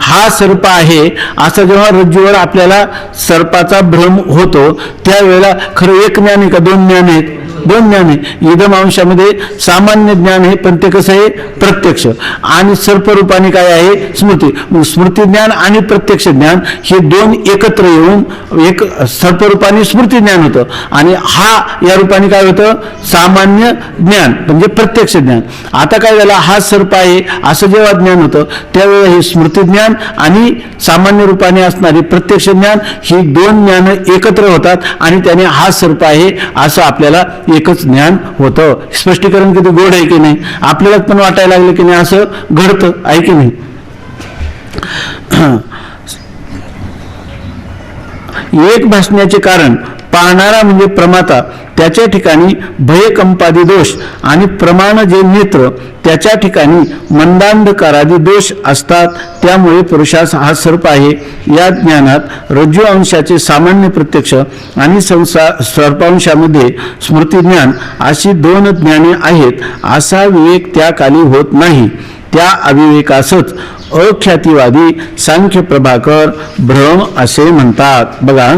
हा सर्प आहे असं जेव्हा रज्जूवर आपल्याला सर्पाचा भ्रम होतो त्यावेळेला खरं एक ज्ञान आहे का दोन ज्ञान आहेत, दोन ज्ञान आहे. इदम अंशामध्ये सामान्य ज्ञान आहे पण ते कसं आहे, प्रत्यक्ष. आणि सर्परूपाने काय आहे, स्मृती. मग स्मृती ज्ञान आणि प्रत्यक्ष ज्ञान हे दोन एकत्र येऊन एक सर्परूपाने स्मृती ज्ञान होतं, आणि हा या रूपाने काय होतं, सामान्य ज्ञान म्हणजे प्रत्यक्ष ज्ञान. आता काय झालं, हा सर्प आहे असं जेव्हा ज्ञान होतं त्यावेळेला हे स्मृती ज्ञान आणि सामान्य रूपाने असणारी प्रत्यक्ष ज्ञान ही दोन ज्ञान एकत्र होतात आणि त्याने हा सर्प आहे असं आपल्याला एकच ज्ञान होतं. स्पष्टीकरण किती गोड आहे की नाही, आपल्यालाच पण वाटायला लागलं की नाही असं घडतं, आहे की नाही. एक भासण्याचे कारण पाहणारा म्हणजे प्रमाता, त्याच्या ठिकाणी भयकंपादी दोष, आणि प्रमाण जे नेत्र त्याच्या ठिकाणी मंदांधकारादी दोष असतात. त्यामुळे पुरुषास हा सर्प आहे या ज्ञानात रज्जू अंशाचे सामान्य प्रत्यक्ष आणि सर्पांशामध्ये स्मृतिज्ञान अशी दोन ज्ञाने आहेत असा विवेक त्या काली होत नाही. त्या अविवेकासच अख्यातिवादी सांख्य प्रभाकर भ्रम असे म्हणतात. बघा,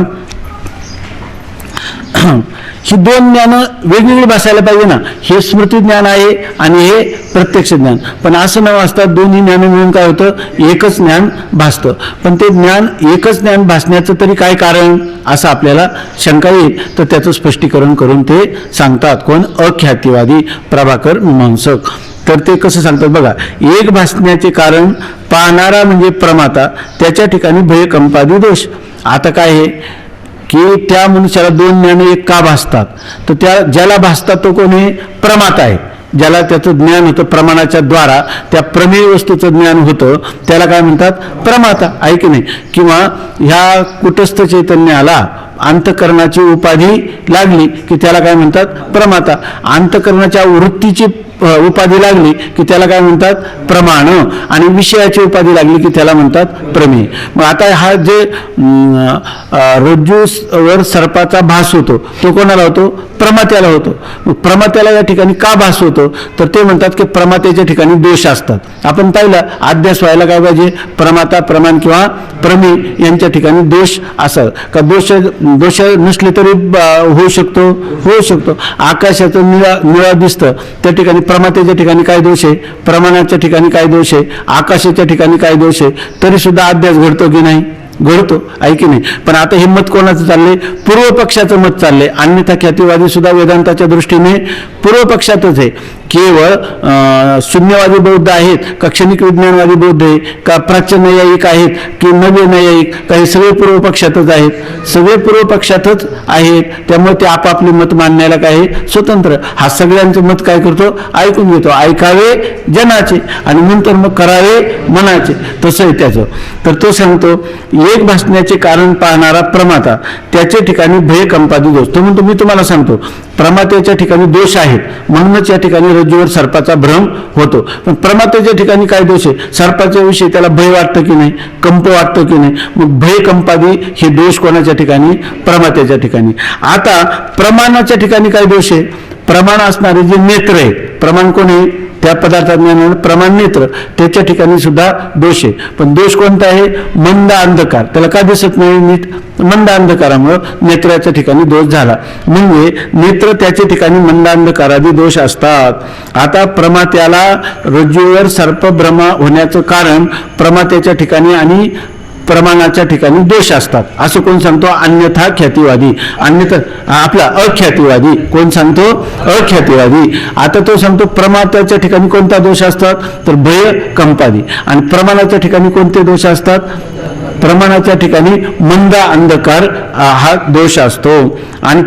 ही दोन ज्ञान वेगवेगळी भासायला पाहिजे ना. हे स्मृती ज्ञान आहे आणि हे प्रत्यक्ष ज्ञान, पण असं न वाचता दोन्ही ज्ञान मिळून काय होतं, एकच ज्ञान भासतं. पण ते ज्ञान एकच ज्ञान भासण्याचं तरी काय कारण असं आपल्याला शंका येईल, तर त्याचं स्पष्टीकरण करून ते सांगतात. कोण? अख्यातिवादी प्रभाकर मीमांसक. तर ते कसं सांगतात बघा, एक भासण्याचे कारण पाहणारा म्हणजे प्रमाता, त्याच्या ठिकाणी भयकंपादी दोष. आता काय आहे की त्या मनुष्याला दोन ज्ञान एक का भासतात, तर त्या ज्याला भासतात तो कोणी? प्रमाता आहे. ज्याला त्याचं ज्ञान होतं प्रमाणाच्या द्वारा, त्या प्रमेय वस्तूचं ज्ञान होतं, त्याला काय म्हणतात? प्रमाता, आहे की नाही. किंवा ह्या कुटस्थ चैतन्याला अंतःकरणाची उपाधी लागली की त्याला काय म्हणतात? प्रमाता. अंतःकरणाच्या वृत्तीची उपाधी लागली की त्याला काय म्हणतात? प्रमाण. आणि विषयाची उपाधी लागली की त्याला म्हणतात प्रमेय. मग आता हा जे रज्जूवर सर्पाचा भास होतो तो कोणाला होतो? प्रमात्याला होतो. मग प्रमात्याला या ठिकाणी का भास होतो, तर ते म्हणतात की प्रमात्याच्या ठिकाणी दोष असतात. आपण पाहिलं अध्यास व्हायला काय पाहिजे? प्रमाता, प्रमाण किंवा प्रमेय यांच्या ठिकाणी दोष असतात का? दोष नसले तरी होऊ शकतो. आकाशाचं निळा दिसतं, त्या ठिकाणी प्रमात्याच्या ठिकाणी काय दोष आहे, प्रमाणाच्या ठिकाणी काय दोष आहे, आकाशाच्या ठिकाणी काय दोष आहे, तरी सुद्धा अध्यास घडतो की नाही? घडतो, आहे की नाही. पण आता हे मत कोणाचं चाललंय? पूर्व पक्षाचं मत चाललंय. अन्यथा ख्यातिवादी सुद्धा वेदांताच्या दृष्टीने पूर्व पक्षातच आहे. केवळ शून्यवादी बौद्ध आहेत का क्षणिक विज्ञानवादी बौद्ध आहे का प्राच्य नैयायिक आहेत की नव्य नैयायिक, का हे सगळे पूर्व पक्षातच आहेत? सगळे पूर्व पक्षातच आहेत. त्यामुळे ते आपापले मत मांडण्याला काय आहे? स्वतंत्र. हा सगळ्यांचं मत काय करतो? ऐकून घेतो. ऐकावे जनाचे आणि नंतर मग करावे मनाचे, तसं आहे त्याचं. तर तो सांगतो एक भासण्याचे कारण पाहणारा प्रमाता, त्याच्या ठिकाणी भयकंपादी दोष. तो म्हणतो मी तुम्हाला सांगतो प्रमात्याच्या ठिकाणी दोष आहेत, म्हणूनच या ठिकाणी रज्जूवर सर्पाचा भ्रम होतो. पण प्रमात्याच्या ठिकाणी काय दोष आहे? सर्पाच्या विषयी त्याला भय वाटतं की नाही? कंप वाटतं की नाही? मग भयकंपादी हे दोष कोणाच्या ठिकाणी? प्रमात्याच्या ठिकाणी. आता प्रमाणाच्या ठिकाणी काय दोष आहे? प्रमाण असणारे जे नेत्र आहे, प्रमाण कोण आहे? त्या पदार्थात प्रमाण नेत्र, त्याच्या ठिकाणी सुद्धा दोष आहे. पण दोष कोणता आहे? मंद अंधकार. त्याला का दिसत नाही नीट? मंद अंधकारामुळं नेत्राच्या ठिकाणी दोष झाला. म्हणजे नेत्र त्याच्या ठिकाणी मंद अंधकारादी दोष असतात. आता प्रमात्याला रज्जूवर सर्पभ्रमा होण्याचं कारण प्रमात्याच्या ठिकाणी आणि प्रमाणाच्या ठिकाणी दोष असतात असं कोण सांगतो? अन्यथा ख्यातिवादी. अन्यथा आपला अख्यातिवादी. कोण सांगतो? अख्यातिवादी. आता तो सांगतो प्रमात्याच्या ठिकाणी कोणता दोष असतात, तर भय कंपादी. आणि प्रमाणाच्या ठिकाणी कोणते दोष असतात? प्रमाणाच्या ठिकाणी मंद अंधकार हा दोष असतो. आणि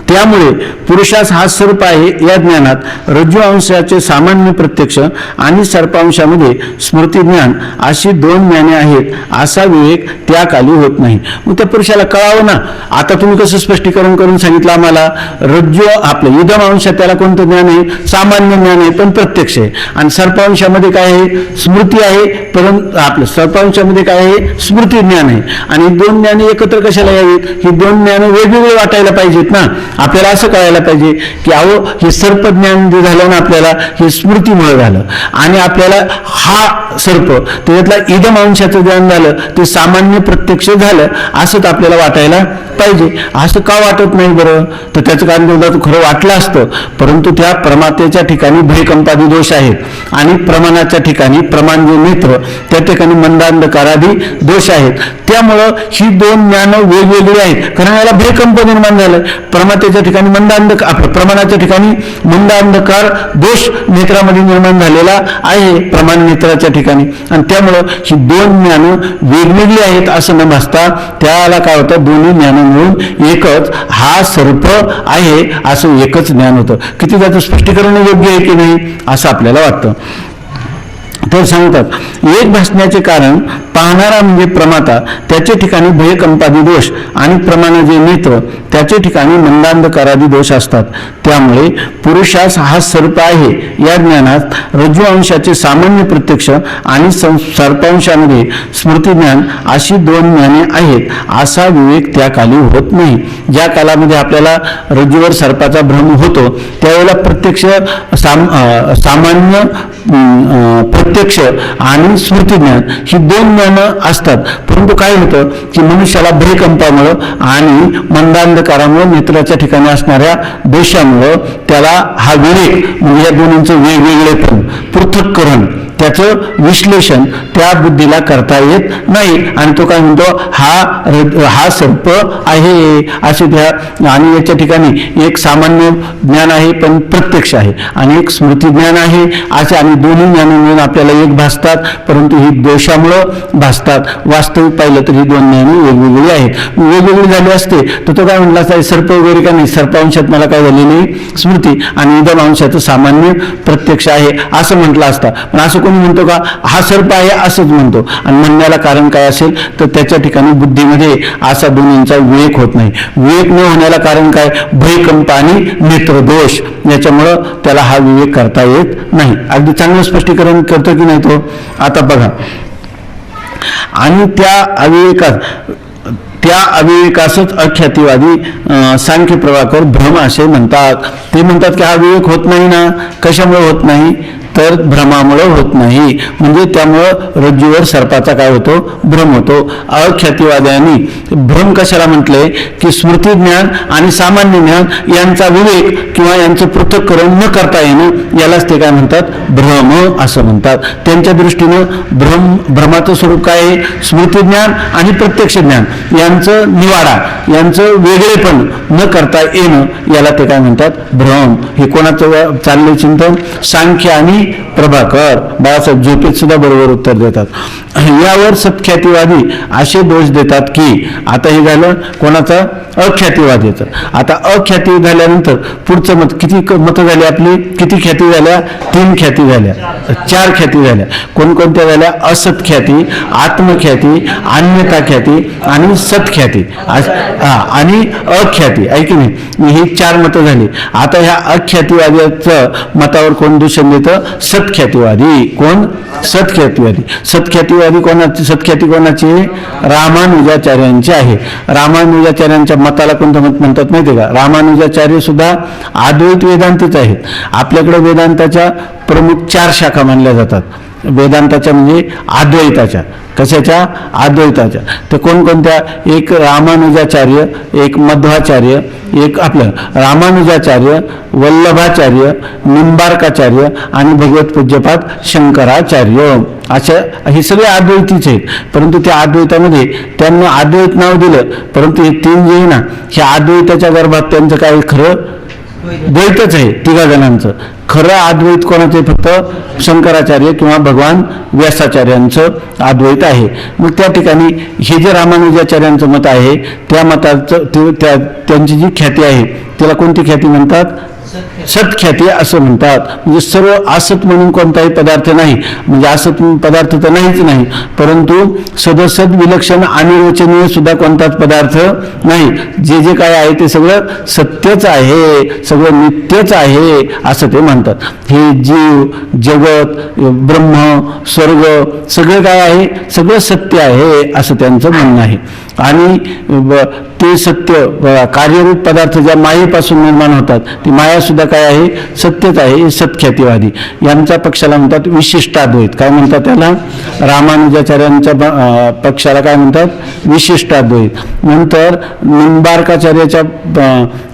त्यामुळे पुरुषास हा सर्प आहे या ज्ञानात रज्जू अंशाचे सामान्य प्रत्यक्ष आणि सर्पांशामध्ये स्मृती ज्ञान अशी दोन ज्ञाने आहेत असा विवेक त्या काली होत नाही. मग त्या पुरुषाला कळावं ना. आता तुम्ही कसं स्पष्टीकरण करून सांगितलं आम्हाला? रज्जू आपलं इदम अंशात त्याला कोणतं ज्ञान आहे? सामान्य ज्ञान आहे पण प्रत्यक्ष आहे. आणि सर्पांशामध्ये काय आहे? स्मृती आहे, परंतु आपलं सर्पांशामध्ये काय आहे? स्मृती ज्ञान आहे. आणि दोन ज्ञाने एकत्र कशाला यावीत? ही दोन ज्ञान वेगवेगळे वाटायला पाहिजेत ना. आपल्याला असं कळायला पाहिजे की अहो हे सर्पज्ञान जे झालं ना आपल्याला, हे स्मृतीमुळे झालं. आणि आपल्याला हा सर्प त्याच्यातला इदम अंशाचं ज्ञान झालं, ते सामान्य प्रत्यक्ष झालं असंच आपल्याला वाटायला पाहिजे. असं का वाटत नाही बरं? तर त्याचं कारण खरं वाटलं असतं, परंतु त्या प्रमात्याच्या ठिकाणी भयकंपादी दोष आहेत आणि प्रमाणाच्या ठिकाणी प्रमाण जे नेत्र त्या ठिकाणी मंदांधकारादी दोष आहेत. त्यामुळं ही दोन ज्ञान वेगवेगळी आहेत. कारण याला भयकंप निर्माण झालं. प्रमात्याच्या प्रमाणाच्या ठिकाणी प्रमाणाच्या ठिकाणी मंद अंधकार दोष नेत्रामध्ये निर्माण झालेला आहे प्रमाण नेत्राच्या ठिकाणी, आणि त्यामुळं ही दोन ज्ञानं वेगवेगळी आहेत असं न भासता त्याला काय होतं, दोन्ही ज्ञान मिळून एकच हा सर्प आहे असं एकच ज्ञान होतं. किती त्याचं स्पष्टीकरण योग्य आहे की नाही असं आपल्याला वाटतं. तर सांगतात एक भासण्याचे कारण पाहणारा म्हणजे प्रमाता, त्याच्या ठिकाणी भयकंपादी दोष, आणि प्रमाणाचे नेत्र त्याच्या ठिकाणी मंदांधकारादी दोष असतात. त्यामुळे पुरुषास हा सर्प आहे या ज्ञानात रज्जू अंशाचे सामान्य प्रत्यक्ष आणि सर्पांशामध्ये स्मृतिज्ञान अशी दोन ज्ञाने आहेत असा विवेक त्या काली होत नाही. ज्या कालामध्ये आपल्याला रज्जूवर सर्पाचा भ्रम होतो त्यावेळेला प्रत्यक्ष सामान्य प्रत्यक्ष आणि स्मृतिज्ञान ही दोन ज्ञानं असतात. परंतु काय होतं की मनुष्याला भयकंपामुळं आणि मंदांधकारामुळे नेत्राच्या ठिकाणी असणाऱ्या दोषामुळं त्याला हा विवेक म्हणजे या दोन्हींचं वेगवेगळेपण पृथक्करण त्याचं विश्लेषण त्या बुद्धीला करता येत नाही, आणि तो काय म्हणतो हा सर्प आहे असे त्या. आणि याच्या ठिकाणी एक सामान्य ज्ञान आहे पण प्रत्यक्ष आहे, आणि एक स्मृती ज्ञान आहे असे, आणि दोन्ही ज्ञान मिळून आपल्याला एक भासतात, परंतु ही दोषामुळं भासतात. वास्तविक पाहिलं तर ही दोन ज्ञाने वेगवेगळी आहेत. वेगवेगळी झाली असते तर तो काय म्हटला असता सर्प वगैरे का नाही, सर्पांशात मला काय झाली नाही स्मृती, आणि इदम अंशाचं सामान्य प्रत्यक्ष आहे असं म्हटलं असता. पण असं कोणी म्हणतो का हा सर्प आहे असंच म्हणतो, आणि म्हणण्याला कारण काय असेल तर त्याच्या ठिकाणी बुद्धीमध्ये असा दोन्हींचा विवेक होत नाही. विवेक न होण्याला कारण काय, भयकंप आणि नेत्रदोष, याच्यामुळं त्याला हा विवेक करता येत नाही. अगदी चांगलं स्पष्टीकरण करतो की नाही तो. आता बघा, आणि त्या अविवेकासच अख्यातीवादी सांख्य प्रभाकर भ्रम असे म्हणतात. ते म्हणतात की हा विवेक होत नाही ना, कशामुळे होत नाही तर भ्रमामुळे होत नाही, म्हणजे त्यामुळं रज्जूवर सर्पाचा काय होतो, भ्रम होतो. अख्यातीवाद्यांनी भ्रम कशाला म्हटले की स्मृती ज्ञान आणि सामान्य ज्ञान यांचा विवेक किंवा यांचं पृथक्करण न करता येणं यालाच ते काय म्हणतात, भ्रम असं म्हणतात. त्यांच्या दृष्टीनं भ्रमाचं स्वरूप काय आहे, स्मृती ज्ञान आणि प्रत्यक्ष ज्ञान यांचं निवाडा, यांचं वेगळेपण न करता येणं याला ते काय म्हणतात, भ्रम. हे कोणाचं चाललंय चिंतन, सांख्य आणि प्रभाकर. बाळासाहेब झोपेत सुद्धा बरोबर उत्तर देतात. यावर सत्ख्यातीवादी असे दोष देतात की, आता हे झालं कोणाचं, अख्यातीवादीचं. आता अख्याती झाल्यानंतर पुढचं मत, किती मतं झाली आपली, किती ख्याती झाल्या, 3 ख्याती झाल्या, 4 ख्याती झाल्या. कोणकोणत्या झाल्या, असत्ख्याती, आत्मख्याती, अन्यता ख्याती आणि सत्ख्याती आणि अख्याती, ऐकी नाही, ही 4 मतं झाली. आता ह्या अख्यातीवाद्याचं मतावर कोण दूषण देतं, सत्ख्यातीवादी. कोण, सत्ख्यातीवादी. सत्ख्यातीवादी कोणाची, सत्ख्याती कोणाची, रामानुजाचार्यांची आहे. रामानुजाचार्यांच्या मताला कोणतं मत म्हणतात माहिती का, रामानुजाचार्य सुद्धा अद्वैत वेदांतीच आहेत. आपल्याकडे वेदांताच्या प्रमुख 4 शाखा मानल्या जातात. वेदांताच्या म्हणजे अद्वैताच्या, कशाच्या, अद्वैताच्या. तर कोणकोणत्या, एक रामानुजाचार्य, एक मध्वाचार्य, एक आपलं रामानुजाचार्य, वल्लभाचार्य, निंबार्काचार्य आणि भगवत पूज्यपाद शंकराचार्य, अशा हे सगळे अद्वैतीच आहेत. परंतु त्या अद्वैतामध्ये त्यांना अद्वैत नाव दिलं, परंतु हे 3 जे आहे ना, ह्या अद्वैताच्या गर्भात त्यांचं काय खरं द्वैतच आहे. 3 जणांचं खरं अद्वैत कोणाचं, फक्त शंकराचार्य किंवा भगवान व्यासाचार्यांचं अद्वैत आहे. मग त्या ठिकाणी हे जे रामानुजाचार्यांचं मत आहे त्या मताचं त्यांची जी ख्याती आहे त्याला कोणती ख्याती म्हणतात, सत्ख्याती असं म्हणतात. म्हणजे सर्व असत म्हणून कोणताही पदार्थ नाही, म्हणजे असत पदार्थ तर नाहीच नाही, परंतु सदसद विलक्षण अनिर्वचनीय सुद्धा कोणताच पदार्थ नाही. जे जे काय आहे ते सगळं सत्यच आहे, सगळं नित्यच आहे असं ते म्हणतात. हे जीव, जगत, ब्रह्म, स्वर्ग सगळं काय आहे, सगळं सत्य आहे असं त्यांचं म्हणणं आहे. आणि ते सत्य कार्यरूप पदार्थ ज्या मायेपासून निर्माण होतात ती माया सुद्धा काय आहे, सत्यच आहे. हे सत्ख्यातीवादी यांच्या पक्षाला म्हणतात विशिष्टाद्वैत. काय म्हणतात त्याला, रामानुजाचार्यांच्या पक्षाला काय म्हणतात, विशिष्टाद्वैत. नंतर निंबार्काचार्याच्या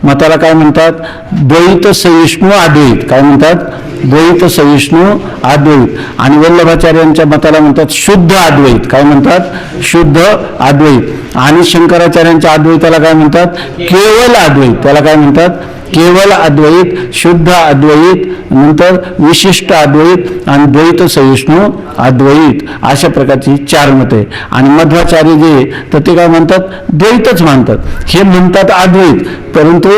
मताला काय म्हणतात, द्वैत सहिष्णू अद्वैत. काय म्हणतात, द्वैत सहिष्णू अद्वैत. आणि वल्लभाचार्यांच्या मताला म्हणतात शुद्ध अद्वैत. काय म्हणतात? शुद्ध अद्वैत. आणि शंकराचार्यांच्या अद्वैताला काय म्हणतात? केवल अद्वैत. त्याला काय म्हणतात? केवल अद्वैत, शुद्ध अद्वैत, नंतर विशिष्ट अद्वैत आणि द्वैत सहिष्णू अद्वैत. अशा प्रकारची 4 मते. आणि मध्वाचार्य जे तर ते काय म्हणतात? द्वैतच मानतात. हे म्हणतात अद्वैत, परंतु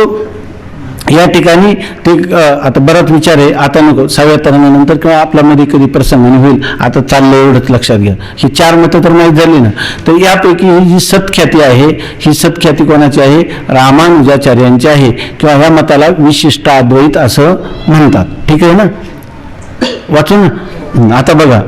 या ठिकाणी ते आता बराच विचार आहे, आता नको, 6व्या तरणानंतर किंवा आपल्यामध्ये कधी प्रसंगाने होईल. आता चाललं एवढंच लक्षात घ्या. ही 4 मतं तर माहीत झाली ना. तर यापैकी ही जी सत्ख्याती आहे, ही सत्ख्याती कोणाची आहे? रामानुजाचार्यांची आहे, किंवा ह्या मताला विशिष्ट अद्वैत असं म्हणतात. ठीक आहे ना? वाचू ना. आता बघा,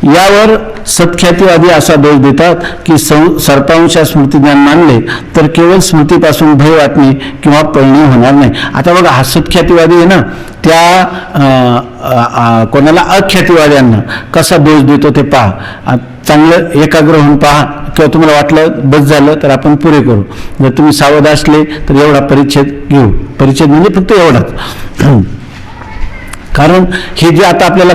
यावर सत्ख्यातीवादी असा दोष देतात की सर्पांश स्मृती ज्ञान मानले तर केवळ स्मृतीपासून भय वाटणे किंवा पळणे होणार नाही. आता बघा, हा सत्ख्यातीवादी आहे ना, त्या कोणाला अख्यातीवाद्यांना कसा दोष देतो ते पहा. चांगलं एकाग्र होऊन पहा, किंवा तुम्हाला वाटलं बस झालं तर आपण पुरे करू. जर तुम्ही सावध असले तर एवढा परिच्छेद घेऊ. परिच्छेद म्हणजे फक्त एवढाच. कारण हे जे आता आपल्याला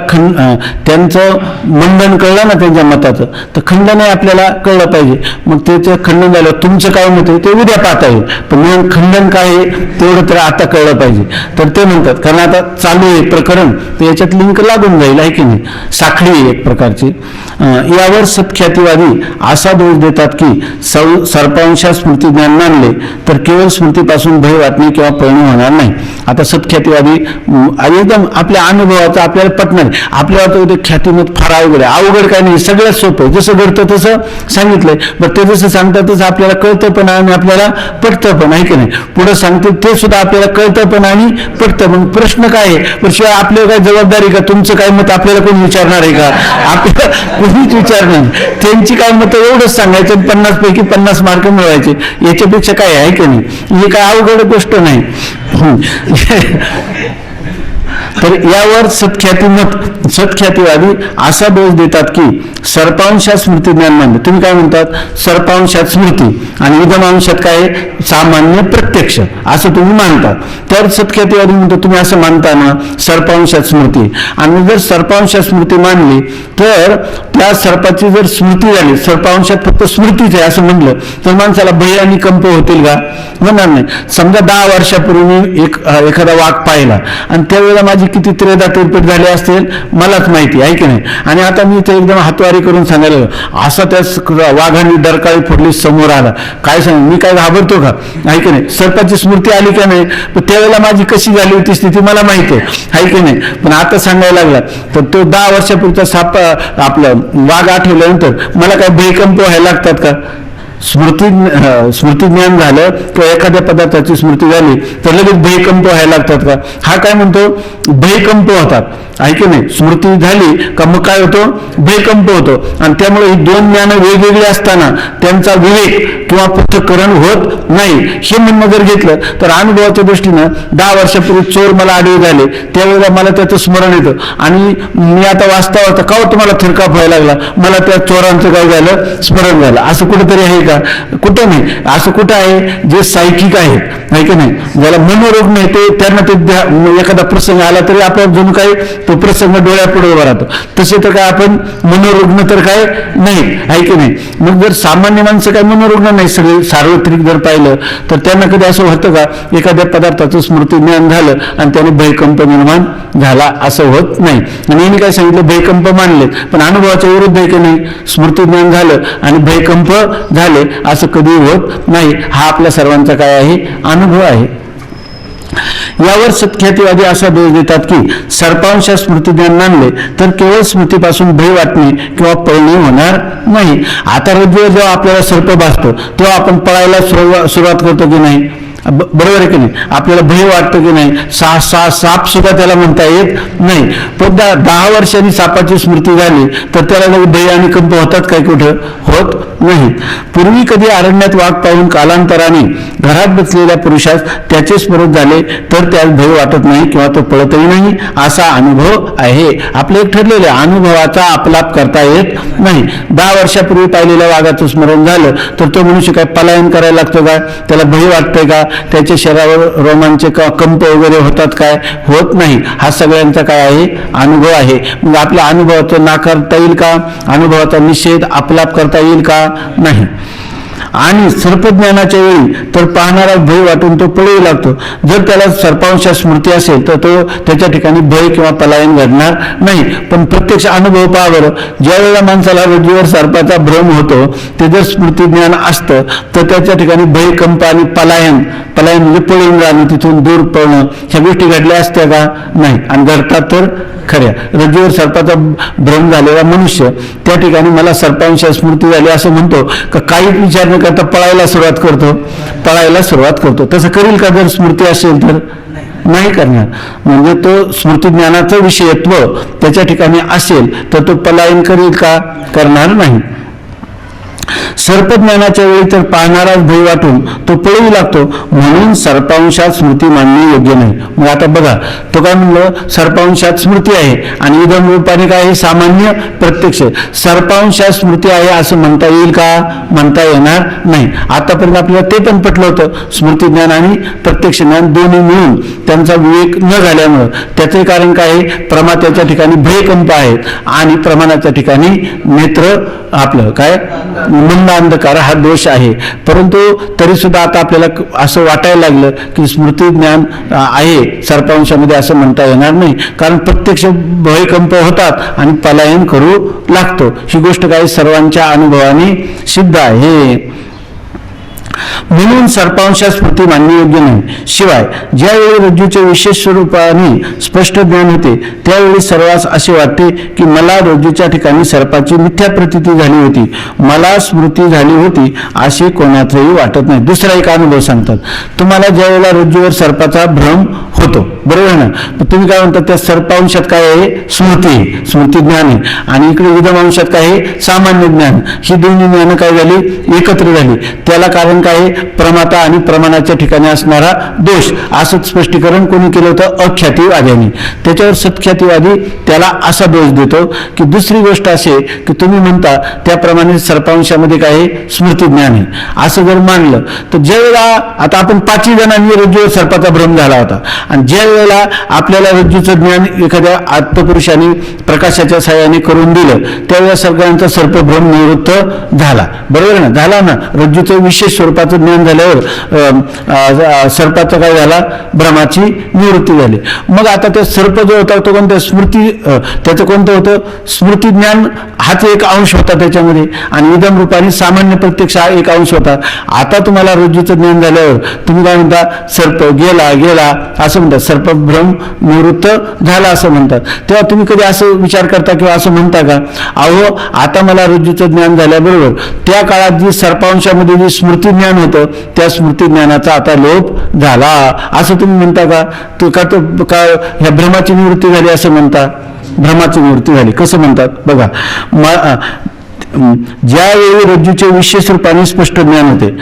त्यांचं मंडन कळलं ना, त्यांच्या मताचं, तर खंडनही आपल्याला कळलं पाहिजे. मग त्याचं खंडन झालं, तुमचं काय मत आहे ते उद्या पाहता येईल, पण मग खंडन काय आहे तेवढं तर आता कळलं पाहिजे. तर ते म्हणतात, कारण आता चालू आहे प्रकरण, तर याच्यात लिंक लागून जाईल, आहे की नाही? साखळी आहे एक प्रकारची. यावर सत्ख्यातीवादी असा दोष देतात की सर्पांशा स्मृती ज्ञान मानले तर केवळ स्मृतीपासून भय वाटणे किंवा पळणे होणार नाही. आता सत्ख्यातीवादी एकदम आपल्या अनुभवाचं आपल्याला पटणार. आपल्याला तर ख्यातीमत फार अवघड आहे. अवघड काय नाही, सगळ्यात सोपं आहे. जसं घडतं तसं सांगितलंय, पण ते जसं सांगतात तसं आपल्याला कळतं पण आणि आपल्याला पटतं पण, आहे की नाही? पुढे सांगते ते सुद्धा आपल्याला कळतं पण आणि पटतं. मग प्रश्न काय आहे? पण शिवाय आपल्याला काय जबाबदारी का? तुमचं काय मत आपल्याला कोणी विचारणार आहे का? आपल्याला कोणीच विचारणार. त्यांची काय मतं एवढंच सांगायचं, 50 पैकी 50 मार्क मिळवायचे. याच्यापेक्षा काय आहे की नाही? ही काय अवघड गोष्ट नाही. तर यावर सत्ख्यातीवादी असा दोष देतात की सर्पांशात स्मृती ज्ञान मानले. तुम्ही काय म्हणतात? सर्पांशात स्मृती आणि विधमांशात काय? सामान्य प्रत्यक्ष, असं तुम्ही मानतात. तर सत्ख्यातीवादी म्हणतो तुम्ही असं मानता ना, सर्पांशात स्मृती. आणि जर सर्पांशात स्मृती मानली तर त्या सर्पाची जर स्मृती झाली, सर्पांशात फक्त स्मृतीच आहे असं म्हणलं, तर माणसाला भय आणि कंप होतील का? होणार नाही. समजा 10 वर्षापूर्वी मी एखादा वाघ पाहिला आणि त्यावेळेला माझी किती त्रेधा तिरपीट झाली असतील मलाच माहिती, आहे की नाही? आणि आता मी ते एकदम हातवारी करून सांगायला असा त्या वाघाने डरकाळी फोडली, समोर आला, काय सांग, मी काय घाबरतो का? आहे की नाही? सर्पाची स्मृती आली का नाही? पण त्यावेळेला माझी कशी झाली होती स्थिती मला माहिती आहे की नाही? पण आता सांगायला लागला तर तो 10 वर्षापूर्वीचा साप आपलं वाघ आठवल्यानंतर मला काय भयकंप व्हायला लागतात का? स्मृती ज्ञान झालं किंवा एखाद्या पदार्थाची स्मृती झाली तर लगेच भयकंप व्हायला लागतात का? हा काय म्हणतो? भयकंप होतात, आहे की नाही? स्मृती झाली का मग काय होतो? भयकंप होतो. आणि त्यामुळे ही 2 ज्ञान वेगवेगळी असताना त्यांचा विवेक किंवा पृथक्करण होत नाही. हे म्हणणं जर घेतलं तर अनुभवाच्या दृष्टीनं 10 वर्षापूर्वी चोर मला आडवे झाले, त्यावेळेला मला त्याचं स्मरण येतं आणि मी आता वाचता का तुम्हाला थरकाप व्हायला लागला, मला त्या चोरांचं काय झालं? स्मरण झालं. असं कुठेतरी आहे का? कुठं नाही. असं कुठं आहे? जे सायकिक आहेत, आहे की नाही, ज्याला मनोरोग नाही, ते त्यांना ते एखादा प्रसंग आला तरी आपण जणू काही तो प्रसंग डोळ्यापुढे उभा राहतो. तसे तर काय आपण मनोरुग्ण तर काय नाही, आहे की नाही? मग जर सामान्य माणसं काय मनोरुग्ण नाही, सगळे सार्वत्रिक जर पाहिलं तर त्यांना कधी असं होतं का एखाद्या पदार्थाचं स्मृती ज्ञान झालं आणि त्याने भयकंप निर्माण झाला? असं होत नाही. आणि यांनी काय सांगितलं? भयकंप मानले, पण अनुभवाच्या विरुद्ध आहे की नाही? स्मृती ज्ञान झालं आणि भयकंप झाले असं कधी होत नाही. हा आपल्या सर्वांचा काय आहे? अनुभव आहे. यावर सत्ख्यातीवादी असा दोष देतात की सर्पांशा स्मृती ज्ञान मानले तर केवळ स्मृतीपासून भय वाटणे किंवा पळणे होणार नाही. आता रोज जेव्हा आपल्याला सर्प भासतो तेव्हा आपण पळायला सुरुवात करतो की नाही? बरोबर आहे की नाही? आपल्याला भय वाटतं की नाही? साप सुद्धा त्याला म्हणता येत नाही. पण 10 वर्षांनी सापाची स्मृती झाली तर त्याला भय आणि कंप होतात काय? कुठं होत नाही. पूर्वी कधी अरण्यात वाघ पाहून कालांतराने घरात बसलेल्या पुरुषास त्याचे स्मरण झाले तर त्यास भय वाटत नाही किंवा तो पळतही नाही, असा अनुभव आहे. आपले एक ठरलेले अनुभवाचा आपलाप करता येत नाही. 10 वर्षापूर्वी पाहिलेल्या वाघाचं स्मरण झालं तर तो मनुष्य काय पलायन करायला लागतो का? त्याला भय वाटतंय का? त्याच्या शरीरावर रोमांचे कंप वगैरे होतात काय? होत नाही. हा सगळ्यांचा काय आहे? अनुभव आहे. मग आपल्या अनुभवाचं नाकारता येईल का? अनुभवाचा निषेध आपलाप करता येईल का? नाही. आणि सर्पज्ञानाच्या वेळी तर पाहणारा भय वाटून तो पळू लागतो. जर त्याला सर्पांशा स्मृती असेल तर तो त्याच्या ठिकाणी भय किंवा पलायन घडणार नाही. पण प्रत्यक्ष अनुभव पहा बरं, ज्या वेळेला माणसाला रज्जूवर सर्पाचा भ्रम होतो ते जर स्मृती ज्ञान असतं तर त्याच्या ठिकाणी भय, कंप आणि पलायन म्हणजे पळून जाणं, तिथून दूर पळणं, ह्या गोष्टी घडल्या असत्या का? नाही. आणि घडतात तर खऱ्या. रज्जूवर सर्पाचा भ्रम झालेला मनुष्य त्या ठिकाणी मला सर्पांशा स्मृती झाली असं म्हणतो का? काहीच विचार न करता पळायला सुरुवात करतो. तसं करील का जर स्मृती असेल तर? नाही करणार. म्हणजे तो स्मृती ज्ञानाचं विषयत्व त्याच्या ठिकाणी असेल तर तो पलायन करील का? करणार नाही. सर्पज्ञानाच्या वेळी तर पाहणाराच भय वाटून तो पळू लागतो, म्हणून सर्पांशात स्मृती मानणे योग्य नाही. मग आता बघा, तो काय म्हणलं? सर्पांशात स्मृती आहे आणि इदम रूपाने काय आहे? सामान्य प्रत्यक्ष. सर्पांशात स्मृती आहे असं म्हणता येईल का? म्हणता येणार नाही. आतापर्यंत आपल्याला ते पण पटलं होतं, स्मृती ज्ञान आणि प्रत्यक्ष ज्ञान दोन्ही मिळून त्यांचा विवेक न झाल्यामुळं. त्याचे कारण काय आहे? प्रमात्याच्या ठिकाणी भयकंप आहेत आणि प्रमाणाच्या ठिकाणी नेत्र आपलं काय मंद अंधकार हा दोष आहे. परंतु तरी सुद्धा आता आपल्याला असं वाटायला लागलं की स्मृती ज्ञान आहे सर्पांशामध्ये असं म्हणता येणार नाही, कारण प्रत्यक्ष भयकंप होतात आणि पलायन करू लागतो. ही गोष्ट काही सर्वांच्या अनुभवाने सिद्ध आहे. म्हणून सर्पांशा स्मृती मानणे योग्य नाही. शिवाय ज्यावेळी रज्जूचे विशेष स्वरूपाने स्पष्ट ज्ञान होते त्यावेळी सर्वांस असे वाटते की मला रज्जूच्या ठिकाणी सर्पाची मिथ्या प्रतीती झाली होती, मला स्मृती झाली होती असे कोणाचंही वाटत नाही. दुसरा एक अनुभव सांगतात. तुम्हाला ज्यावेळेला रज्जूवर सर्पाचा भ्रम होतो, बरोबर ना? तुम्ही काय म्हणतात? त्या सर्पांशात काय आहे? स्मृती ज्ञान आहे. आणि इकडे विदमांशात काय आहे? सामान्य ज्ञान. ही दोन्ही ज्ञान काय झाली? एकत्र झाली. त्याला कारण काय आहे? प्रमाता आणि प्रमाणाच्या ठिकाणी असणारा दोष. असंच स्पष्टीकरण कोणी केलं होतं? अख्यातीवाद्यांनी. त्याच्यावर सत्ख्यातीवादी त्याला असा दोष देतो की दुसरी गोष्ट असे की तुम्ही म्हणता त्याप्रमाणे सर्पांशामध्ये काय आहे? स्मृती ज्ञान आहे. असं जर मानलं तर ज्या वेळेला आता आपण 5 जणांनी रज्जूवर सर्पाचा भ्रम झाला होता आणि ज्या वेळेला आपल्याला रज्जूचं ज्ञान एखाद्या आत्मपुरुषाने प्रकाशाच्या साह्याने करून दिलं त्यावेळेला सगळ्यांचा सर्पभ्रम निवृत्त झाला, बरोबर ना? झाला ना? रज्जूचं विशेष स्वरूपाचं ज्ञान झाल्यावर सर्पाचा काय झाला? भ्रमाची निवृत्ती झाली. मग आता ते सर्प जो होता तो कोणत्या? स्मृती. त्याचं कोणतं होतं? स्मृती ज्ञान हाच एक अंश होता त्याच्यामध्ये आणि इदम रूपाने सामान्य प्रत्यक्ष हा एक अंश होता. आता तुम्हाला रज्जूचं ज्ञान झाल्यावर तुम्ही काय म्हणता? सर्प गेला असं म्हणतात, सर्पभ्रम निवृत्त झाला असं म्हणतात. तेव्हा तुम्ही कधी असं विचार करता किंवा असं म्हणता का? अहो, आता मला रज्जूचं ज्ञान झाल्याबरोबर त्या काळात जी सर्पांशामध्ये जी स्मृती ज्ञान होतं त्या स्मृती ज्ञानाचा आता लोप झाला असं तुम्ही म्हणता का? का ह्या भ्रमाची निवृत्ती झाली असं म्हणता? भ्रमाची निवृत्ती झाली कसं म्हणतात बघा. ज्यावेळी रज्जूचे विशेष रूपाने स्पष्ट ज्ञान होते.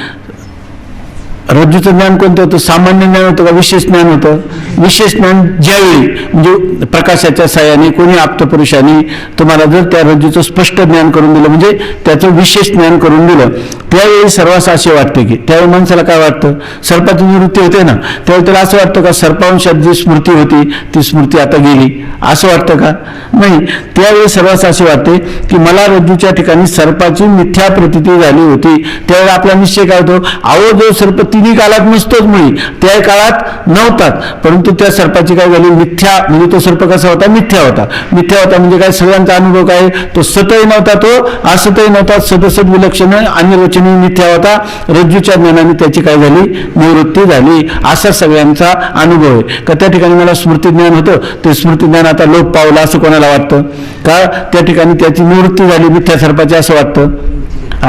रज्जूचं ज्ञान कोणतं होतं? सामान्य ज्ञान होतं का विशेष ज्ञान होतं? विशेष ज्ञान ज्यावेळी म्हणजे प्रकाशाच्या साह्याने कोणी आप्तपुरुषाने तुम्हाला जर त्या रज्जूचं स्पष्ट ज्ञान करून दिलं म्हणजे त्याचं विशेष ज्ञान करून दिलं त्यावेळी सर्वांस असे वाटते की त्यावेळी माणसाला काय वाटतं? सर्पाची निवृत्ती होते ना, त्यावेळी त्याला असं वाटतं का सर्पांशात जी स्मृती होती ती स्मृती आता गेली असं वाटतं का? नाही. त्यावेळी सर्वांस असे वाटते की मला रज्जूच्या ठिकाणी सर्पाची मिथ्या प्रतीती झाली होती. त्यावेळी आपला निश्चय काय होतो? अहो, जो सर्प तिन्ही काळात नसतोच मुळी, त्या काळात नव्हतात, परंतु त्या सर्पाची काय झाली? मिथ्या. म्हणजे तो सर्प कसा होता? मिथ्या होता. मिथ्या होता म्हणजे काय? सगळ्यांचा अनुभव काय? तो सतही नव्हता, तो असतही नव्हता, सदसद विलक्षण आणि रचनी मिथ्या होता. रज्जूच्या ज्ञानाने त्याची काय झाली? निवृत्ती झाली. असा सगळ्यांचा अनुभव आहे. का त्या ठिकाणी मला स्मृती ज्ञान होतं ते स्मृती ज्ञान आता लोप पावलं असं कोणाला वाटतं का? त्या ठिकाणी त्याची निवृत्ती झाली मिथ्या सर्पाची असं वाटतं?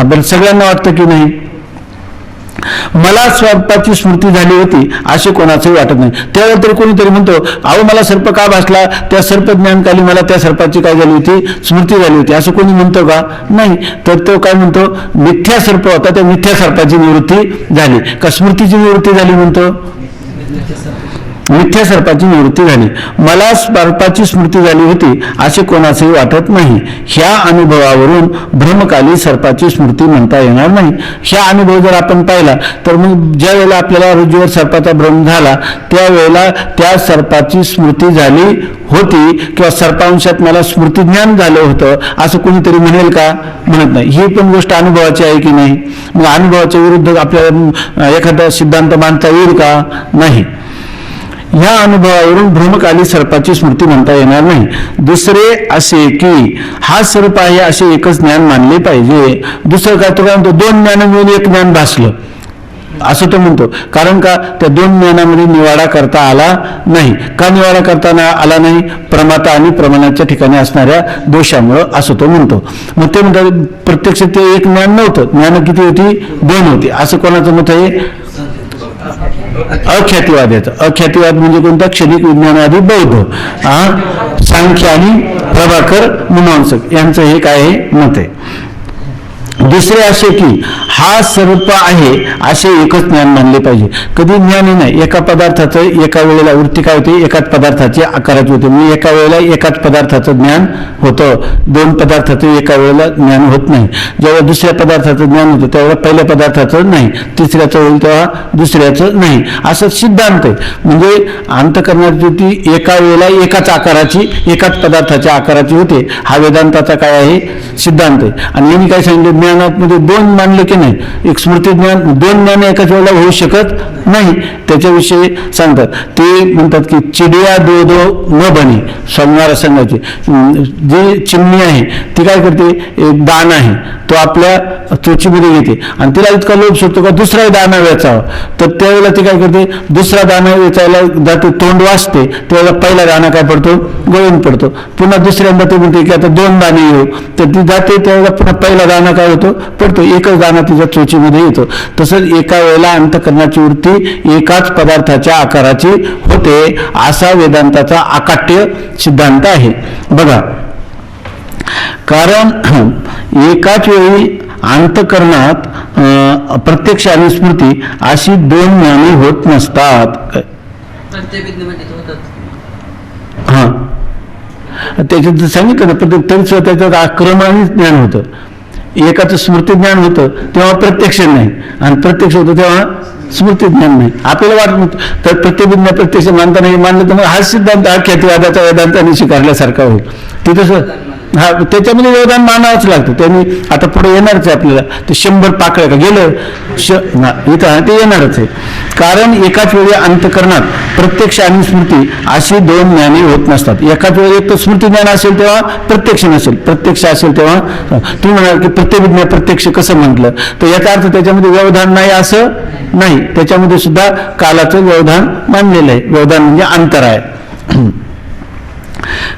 बरं, सगळ्यांना वाटतं की नाही? मला सर्पाची स्मृती झाली होती असे कोणाचंही वाटत नाही. त्यावेळेला तरी कोणीतरी म्हणतो अहो मला सर्प का भासला, त्या सर्पज्ञानकाली मला त्या सर्पाची काय झाली होती, स्मृती झाली होती, असं कोणी म्हणतो का? नाही. तर तो काय म्हणतो, मिथ्या सर्प होता त्या मिथ्या सर्पाची निवृत्ती झाली का स्मृतीची निवृत्ती झाली म्हणतो? मिथ्या सर्पाची निवृत्ती झाली. मला सर्पाची स्मृती झाली होती असे कोणाचंही वाटत नाही. ह्या अनुभवावरून भ्रमकाली सर्पाची स्मृती म्हणता येणार नाही. ह्या अनुभव जर आपण पाहिला तर मग ज्या वेळेला आपल्याला रज्जूवर सर्पाचा भ्रम झाला त्यावेळेला त्या सर्पाची स्मृती झाली होती किंवा सर्पांशात मला स्मृतिज्ञान झालं होतं असं कोणीतरी म्हणेल का? म्हणत नाही. ही पण गोष्ट अनुभवाची आहे की नाही? मग अनुभवाच्या विरुद्ध आपल्याला एखादा सिद्धांत मांडता येईल का? नाही. ह्या अनुभवावरून भ्रमकाली सर्पाची स्मृती म्हणता येणार नाही. दुसरे असे की हा सर्प आहे असे एकच ज्ञान मानले पाहिजे. दुसरं काय तो काय म्हणतो, दोन ज्ञान मिळून एक ज्ञान भासलं असं तो म्हणतो. कारण का त्या दोन ज्ञानामध्ये निवाडा करता आला नाही. का निवाडा करता आला नाही? प्रमाता आणि प्रमाणाच्या ठिकाणी असणाऱ्या दोषामुळं असं तो म्हणतो. मग ते म्हणतात प्रत्यक्ष ते एक ज्ञान नव्हतं, ज्ञान किती होती? दोन होती. असं कोणाचं मत आहे? अख्यातिवाद्याचं. अख्यातिवाद म्हणजे कोणता? क्षणिक विज्ञानवादी बौद्ध, सांख्य आणि प्रभाकर मीमांसक यांचं हे काय मत आहे. दुसरे असे की हा सर्प आहे असे एकच ज्ञान मानले पाहिजे. कधी ज्ञानही नाही. एका पदार्थाचं एका वेळेला वृत्ती काय होते? एकाच पदार्थाचे आकाराचे होते. म्हणजे एका वेळेला एकाच पदार्थाचं ज्ञान होतं. दोन पदार्थाचं एका वेळेला ज्ञान होत नाही. जेव्हा दुसऱ्या पदार्थाचं ज्ञान होतं त्यावेळेला पहिल्या पदार्थाचं नाही, तिसऱ्याचं होईल तेव्हा दुसऱ्याचं नाही, असं सिद्धांत आहे. म्हणजे अंतःकरणाची ती एका वेळेला एकाच आकाराची एकाच पदार्थाच्या आकाराची होते. हा वेदांताचा काय आहे? सिद्धांत आहे. आणि यांनी काय सांगितलं, ज्ञानामध्ये दोन मानले की नाही, एक स्मृती ज्ञान, दोन ज्ञान एकाच वेळेला होऊ शकत नाही. त्याच्याविषयी सांगतात. ते म्हणतात की चिडिया दो दो न बने. स्वामीवार संघाची जी चिमणी आहे ती काय करते, एक दाणा आहे तो आपल्या चोचीमध्ये घेते आणि तिला इतका लोभ सुटतो का दुसरा दाणा वेचावा. तर त्यावेळेला ती काय करते, दुसरा दाणा वेचायला जाते, तोंड वाजते, त्यावेळेला पहिला दाणा काय पडतो? गळून पडतो. पुन्हा दुसऱ्यांदा ते म्हणते की आता दोन दाणे येऊ, तर ती जाते त्यावेळेला पुन्हा पहिला दाणा काय होतो? पडतो. एकच दाणा तिच्या चोचीमध्ये येतो. तसंच एका वेळेला अंतःकरणाची वृत्ती एकाच पदार्थाच्या आकाराची होते असा वेदांताचा अकाट्य सिद्धांत आहे. बघा, कारण एकाच वेळी अंतःकरणात प्रत्यक्ष आणि स्मृती अशी दोन ज्ञाने होत नसतात. हा, त्याच्यात सांगितलं ना, तरी त्याच्यात आक्रमणाने ज्ञान होतं. एकाचं स्मृती ज्ञान होतं तेव्हा प्रत्यक्ष नाही, आणि प्रत्यक्ष होतं तेव्हा स्मृती ज्ञान नाही. आपल्याला वाटत तर प्रतिबिंब प्रत्यक्ष मानता नाही मानलं तर मग हा सिद्धांत ख्यातिवादाचा वेदांताने स्वीकारल्यासारखा होईल. ते तसं हा त्याच्यामध्ये योगदान मानावंच लागतं. त्यांनी आता पुढे येणारच आहे आपल्याला. ते 100 पाकळ्या का गेलं इथं ते येणारच आहे. कारण एकाच वेळी अंतःकरणात प्रत्यक्ष आणि स्मृती अशी दोन ज्ञाने होत नसतात. एकाच वेळी एक तर स्मृती ज्ञान असेल तेव्हा प्रत्यक्ष नसेल, प्रत्यक्ष असेल तेव्हा. तुम्ही म्हणाल की प्रतिबिंब प्रत्यक्ष कसं म्हटलं, तर याचा अर्थ त्याच्यामध्ये व्यवधान नाही असं नाही. त्याच्यामध्ये सुद्धा कालाचं व्यवधान मानलेलं आहे. व्यवधान म्हणजे अंतर आहे.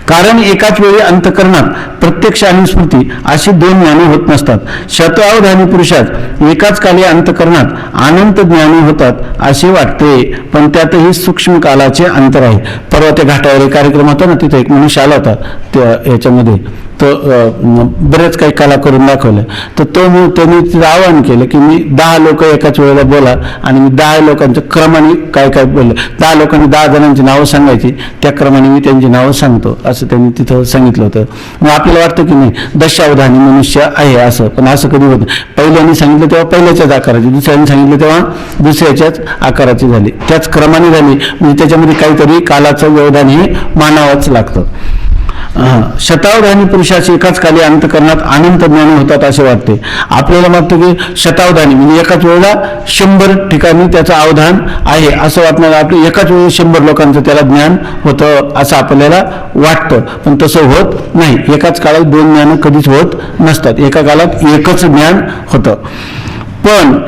कारण एकाच वेळी अंतःकरणात प्रत्यक्ष आणि स्मृती अशी दोन ज्ञाने होत नसतात. शतावधानी पुरुषात एकाच काली अंतःकरणात अनंत ज्ञाने होतात असे वाटते, पण त्यातही सूक्ष्म कालाचे अंतर आहे. परवा त्या घाटावर एक कार्यक्रम होता ना, तिथे एक मनुष्य आला होता त्या याच्यामध्ये, तो बरेच काही कला करून दाखवलं. तर त्यांनी तिथं आवाहन केलं की मी 10 लोक एकाच वेळेला बोला आणि मी 10 लोकांचं क्रमाने काय काय बोललं. 10 लोकांनी 10 जणांची नावं सांगायची, त्या क्रमाने मी त्यांची नावं सांगतो असं त्यांनी तिथं सांगितलं होतं. मग आपल्याला वाटतं की नाही दशावधानी मनुष्य आहे असं, पण असं कधी होत नाही. पहिल्याने सांगितलं तेव्हा पहिल्याच्याच आकाराची, दुसऱ्याने सांगितलं तेव्हा दुसऱ्याच्याच आकाराची झाली, त्याच क्रमाने झाली. म्हणजे त्याच्यामध्ये काहीतरी कालाचं व्यवधान हे मानावंच लागतं. शतावधानी पुरुषाची एकाच काली अंतःकरणात अनंत ज्ञान होतात असे वाटते. आपल्याला वाटतं की शतावधानी म्हणजे एकाच वेळेला 100 ठिकाणी त्याचं अवधान आहे असं वाटणार. आपलं एकाच वेळी 100 लोकांचं त्याला ज्ञान होतं असं आपल्याला वाटतं, पण तसं होत नाही. एकाच काळात दोन ज्ञान कधीच होत नसतात. एका काळात एकच ज्ञान होतं. पण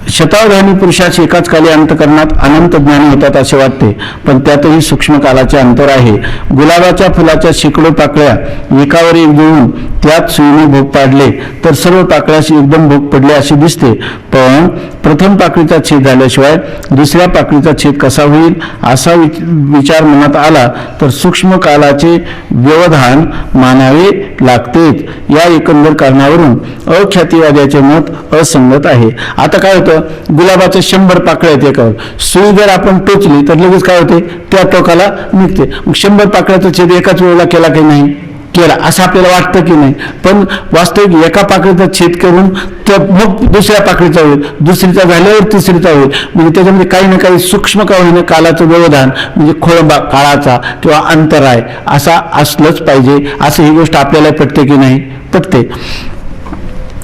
शतावधानी पुरुषाची एकाच काली अंतःकरणात अनंत ज्ञान होतात असे वाटते, पण त्यातही सूक्ष्म कालाचे अंतर आहे. गुलाबाच्या फुलाच्या शेकडो पाकळ्या एकावर एक जुळून त्यात सुईने भोग पाडले तर सर्व पाकळ्याशी एकदम भोग पडले असे दिसते, पण प्रथम पाकळीचा छेद झाल्याशिवाय दुसऱ्या पाकळीचा छेद कसा होईल असा विचार मनात आला तर सूक्ष्म कालाचे व्यवधान मानावे लागतेच. या एकंदर कारणावरून अख्यातिवाद्याचे मत असंगत आहे. आता काय होतं, गुलाबाचे 100 पाकळ्या आहेत एकावर, सुई जर आपण टोचली तर लगेच काय होते, त्या टोकाला निघते. मग 100 पाकळ्याचा छेद एकाच वेळेला केला की नाही केला असं आपल्याला वाटतं की नाही, पण वास्तविक एका पाकळीचा छेद करून तर मग दुसऱ्या पाकळीचा होईल, दुसरीचा झाल्यावर तिसरीचा होईल. म्हणजे त्याच्यामध्ये काही ना काही सूक्ष्म का होईना कालाचं व्यवधान म्हणजे खोळंबा काळाचा किंवा अंतराय असा असलंच पाहिजे. असं ही गोष्ट आपल्याला पटते की नाही, पटते.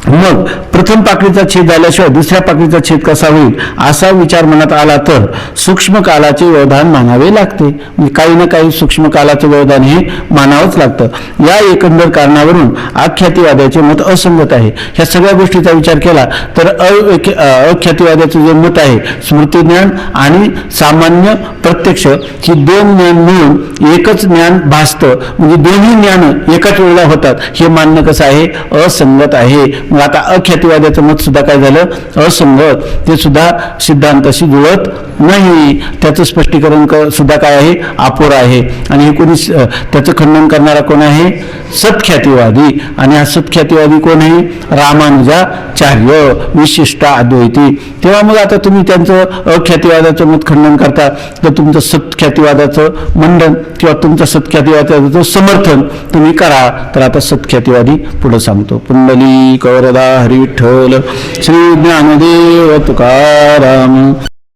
मग प्रथम पाकळीचा छेद झाल्याशिवाय दुसऱ्या पाकळीचा छेद कसा होईल असा विचार मनात आला तर सूक्ष्म कालाचे व्यवधान मानावे लागते. म्हणजे काही ना काही सूक्ष्म कालाचं व्यवधान हे मानावंच लागतं. या एकंदर कारणावरून आख्यातिवाद्याचे मत असंगत आहे. ह्या सगळ्या गोष्टीचा विचार केला तर अख्यातिवाद्याचं जे मत आहे, स्मृतिज्ञान आणि सामान्य प्रत्यक्ष ही 2 ज्ञान मिळून एकच ज्ञान भासतं, म्हणजे दोन्ही ज्ञान एकाच वेळेला होतात, हे मानणं कसं आहे, असंगत आहे. मग आता अख्यातिवाद्याचं मत सुद्धा काय झालं, असंगत. ते सुद्धा सिद्धांताशी जुळत नाही. त्याचं स्पष्टीकरण सुद्धा काय आहे, अपुर आहे. आणि हे कोणी त्याचं खंडन करणारा कोण आहे, सत्ख्यातिवादी. आणि हा सत्ख्यातिवादी कोण आहे, रामानुजाचार्य विशिष्ट अद्वैती. तेव्हा मग आता तुम्ही त्यांचं अख्यातिवादाचं मत खंडन करता तर तुमचं सत्ख्यातिवादाचं मंडन किंवा तुमचं सत्ख्यातिवादाचं समर्थन तुम्ही करा. तर आता सत्ख्यातिवादी पुढे सांगतो. पुंडलिक वरदा हरी विठ्ठल श्री ज्ञानदेव तुकाराम.